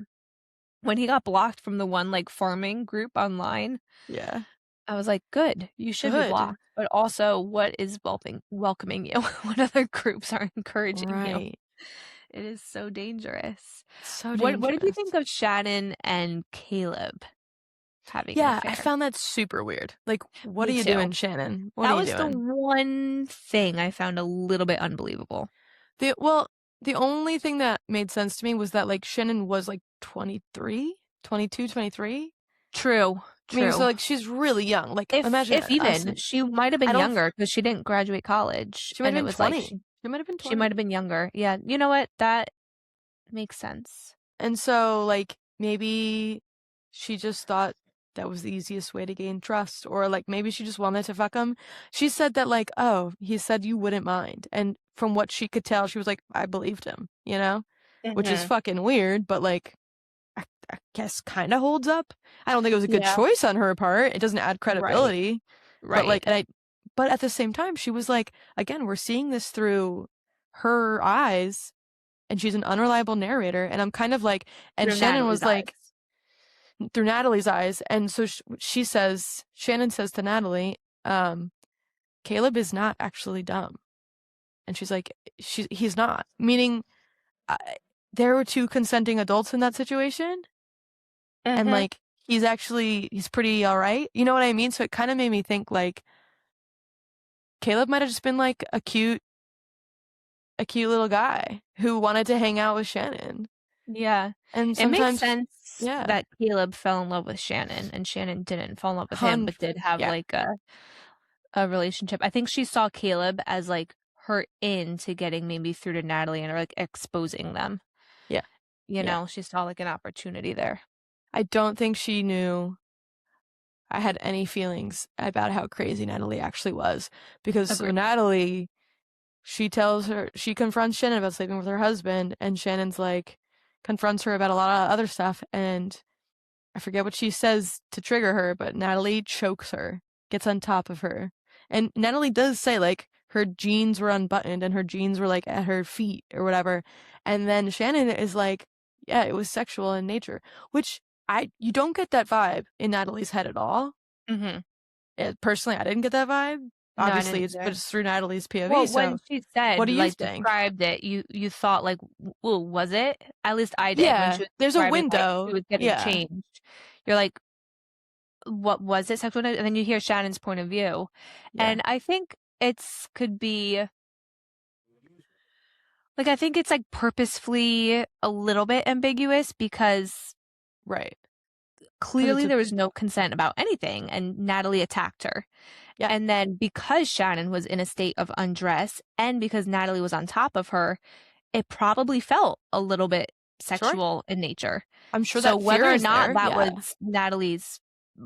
when he got blocked from the one like farming group online, Yeah. I was like, good, you should be Good. blocked. But also, what is welcoming you? What other groups are encouraging you? Right. It is so dangerous. So What did you dangerous. think of Shannon and Caleb having an Yeah, I affair? found that super weird. Like, what are Me you too. doing, Shannon? What are That you was the doing? one thing I found a little bit unbelievable. Well, the only thing that made sense to me was that like Shannon was like 23, 22, 23. True, I mean, so true. like she's really young. Like imagine If us even and she might have I been don't younger because she didn't graduate college, she might and have it been was like 20. She might have been she might 20. have been younger. Yeah, you know what? That makes sense. And so like maybe she just thought that was the easiest way to gain trust or like maybe she just wanted to fuck him. She said that like, "Oh, he said you wouldn't mind." And from what she could tell, she was like, "I believed him," you know? Which is Hmm. fucking weird, but like I guess kind of holds up. I don't think it was a good Yeah. choice on her part. It doesn't add Right. credibility, but Right. like, but at the same time, she was like, again, we're seeing this through her eyes, and she's an unreliable narrator. And I'm kind of like, and Through Shannon Natalie's was like, eyes. through Natalie's eyes, and so she says, Shannon says to Natalie, Caleb is not actually dumb, and she's like, he's not, meaning. I, there were two consenting adults in that situation, and Hmm. like he's pretty all right. You know what I mean? So it kind of made me think like Caleb might have just been like a cute little guy who wanted to hang out with Shannon. Yeah. And It makes sometimes sense yeah, that Caleb fell in love with Shannon and Shannon didn't fall in love with him, hun but did have yeah, like a relationship. I think she saw Caleb as like her in to getting maybe through to Natalie and or like exposing them. yeah, You yeah. know, she saw like an opportunity there. I don't think she knew I had any feelings about how crazy Natalie actually was because so Agreed. Natalie she confronts Shannon about sleeping with her husband and Shannon's like confronts her about a lot of other stuff and I forget what she says to trigger her, but Natalie chokes her, gets on top of her. And Natalie does say, like, her jeans were unbuttoned and her jeans were, like, at her feet or whatever. And then Shannon is like, yeah, it was sexual in nature, which you don't get that vibe in Natalie's head at all. Hmm. Personally, I didn't get that vibe. No, I Obviously, didn't but either. it's through Natalie's POV. Well, So, when she what said, do you like, think? described it, you thought like, "Well, was it?" At least I did when Yeah, she was there's a describing like she window. was getting Yeah, changed. You're like, "What was it sexual?" And then you hear Shannon's point of view, yeah, and I think it's could be like I think it's like purposefully a little bit ambiguous because right. Because it's clearly a, there was no consent about anything, and Natalie attacked her. yeah, And then because Shannon was in a state of undress and because Natalie was on top of her, it probably felt a little bit sure. sexual in nature. I'm sure So that fear whether or is not there. that Yeah. was Natalie's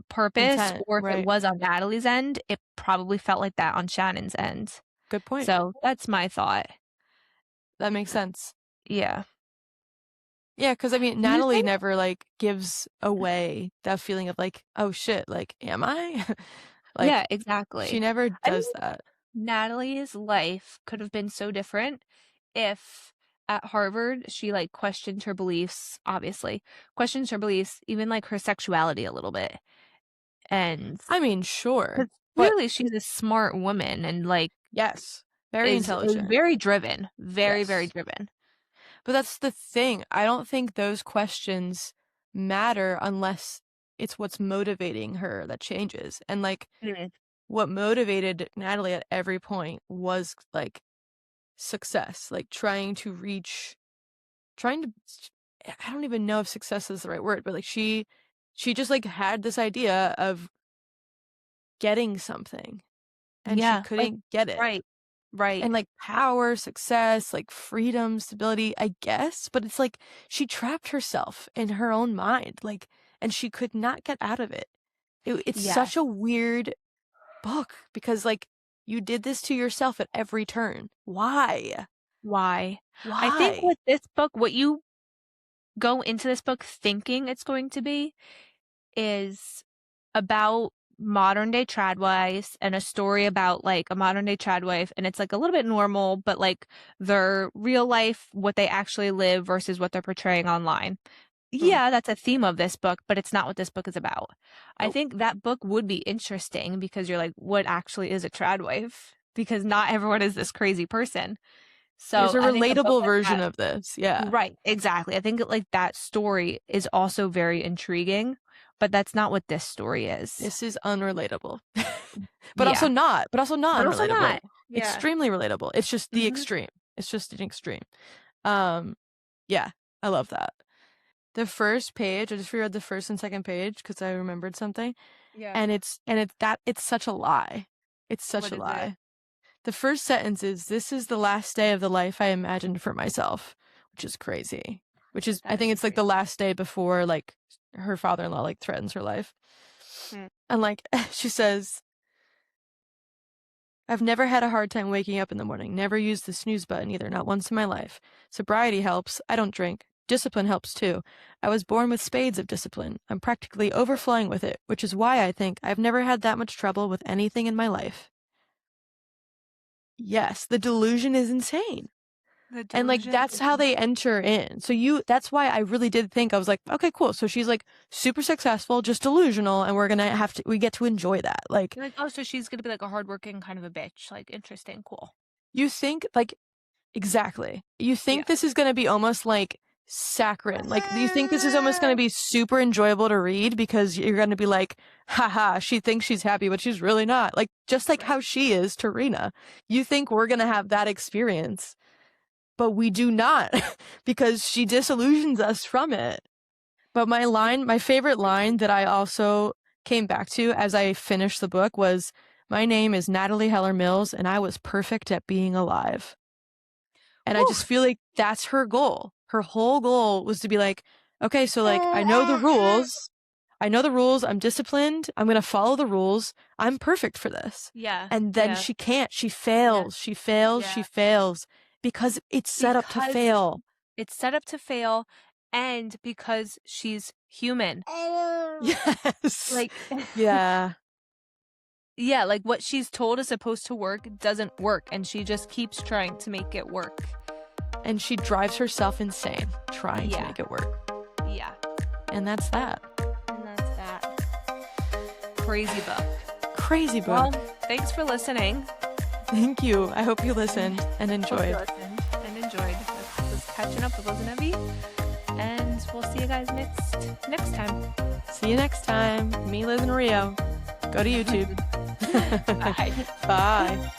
purpose Intent. or if it Right. was on Natalie's end, it probably felt like that on Shannon's end. Good point. So that's my thought. That makes sense. Yeah. Yeah, because I mean, Do you Natalie think? never like gives away that feeling of like, oh shit, like, am I? Yeah, Like, she exactly. never I does think that. Natalie's life could have been so different if at Harvard she like questioned her beliefs, obviously, questions her beliefs, even like her sexuality a little bit. And I mean, sure. because But clearly she's a smart woman and like yes, very is intelligent. very driven, very, very Yes. driven. But that's the thing. I don't think those questions matter unless it's what's motivating her that changes. And like, Mm. what motivated Natalie at every point was like success, like trying to I don't even know if success is the right word, but like she just like had this idea of getting something and she Yeah, like couldn't get it. right, right. And like power, success, like freedom, stability, I guess, but it's like she trapped herself in her own mind, like and she could not get out of it. It's such Yes. a weird book because like you did this to yourself at every turn. Why? Why? I think Why? with this book, what you go into this book thinking it's going to be is about modern day tradwives and a story about like a modern day tradwife and it's like a little bit normal but like their real life what they actually live versus what they're portraying online Hmm. yeah, that's a theme of this book, but it's not what this book is about. I Nope. think that book would be interesting because you're like, what actually is a trad wife? Because not everyone is this crazy person. Here's So a I think a book relatable like version that, of this. Yeah. right, exactly. I think like that story is also very intriguing, but that's not what this story is. This is unrelatable. But also Yeah, not, but also not but also unrelatable. not. Yeah. Extremely relatable. It's just the Hmm. extreme. It's just an extreme. Um, yeah, I love that. The first page, I just reread the first and second page because I remembered something, Yeah. and it's such a lie. It's such What a is it? lie. The first sentence is, "This is the last day of the life I imagined for myself," which is crazy. Which is, I That think is it's like the crazy. last day before like her father-in-law like threatens her life, Hmm. and like she says, I've never had a hard time waking up in the morning, never used the snooze button either, not once in my life. Sobriety helps. I don't drink. Discipline helps too. I was born with spades of discipline. I'm practically overflowing with it, which is why I think I've never had that much trouble with anything in my life. Yes, the delusion is insane. The And like delusion that's is how they insane. enter in. So that's why I really did think I was like, okay, cool. So she's like super successful, just delusional, and we get to enjoy that. Like You're like, oh, so she's gonna be like a hardworking kind of a bitch. Like, interesting, cool. you think like exactly. You Yeah. think this is going to be almost like saccharine. Like, you think this is almost going to be super enjoyable to read because you're going to be like, haha, she thinks she's happy, but she's really not. Like, just like how Right. she is to Rena. You think we're going to have that experience, but we do not because she disillusions us from it. But my favorite line that I also came back to as I finished the book was, my name is Natalie Heller Mills, and I was perfect at being alive. And I Whew. just feel like that's her goal. Her whole goal was to be like, okay, so like I know the rules. I know the rules. I'm disciplined. I'm going to follow the rules. I'm perfect for this. Yeah. And then Yeah. she can't. She Yeah. fails. She fails. She Yeah. fails because it's set up to Because fail. it's set up to fail and because she's human. Yes. Like, Yeah. yeah, like what she's told is supposed to work doesn't work, and she just keeps trying to make it work. And she drives herself insane trying to Yeah. make it work. Yeah. And that's that. And that's that. Crazy book. Crazy book. Well, thanks for listening. Thank you. I hope you listened and Hope you enjoyed. listened and enjoyed. This was catching up with Liz and Evie. And we'll see you guys next time. See you next time. Me, Liz, and Rio. Go to YouTube. Bye. Bye.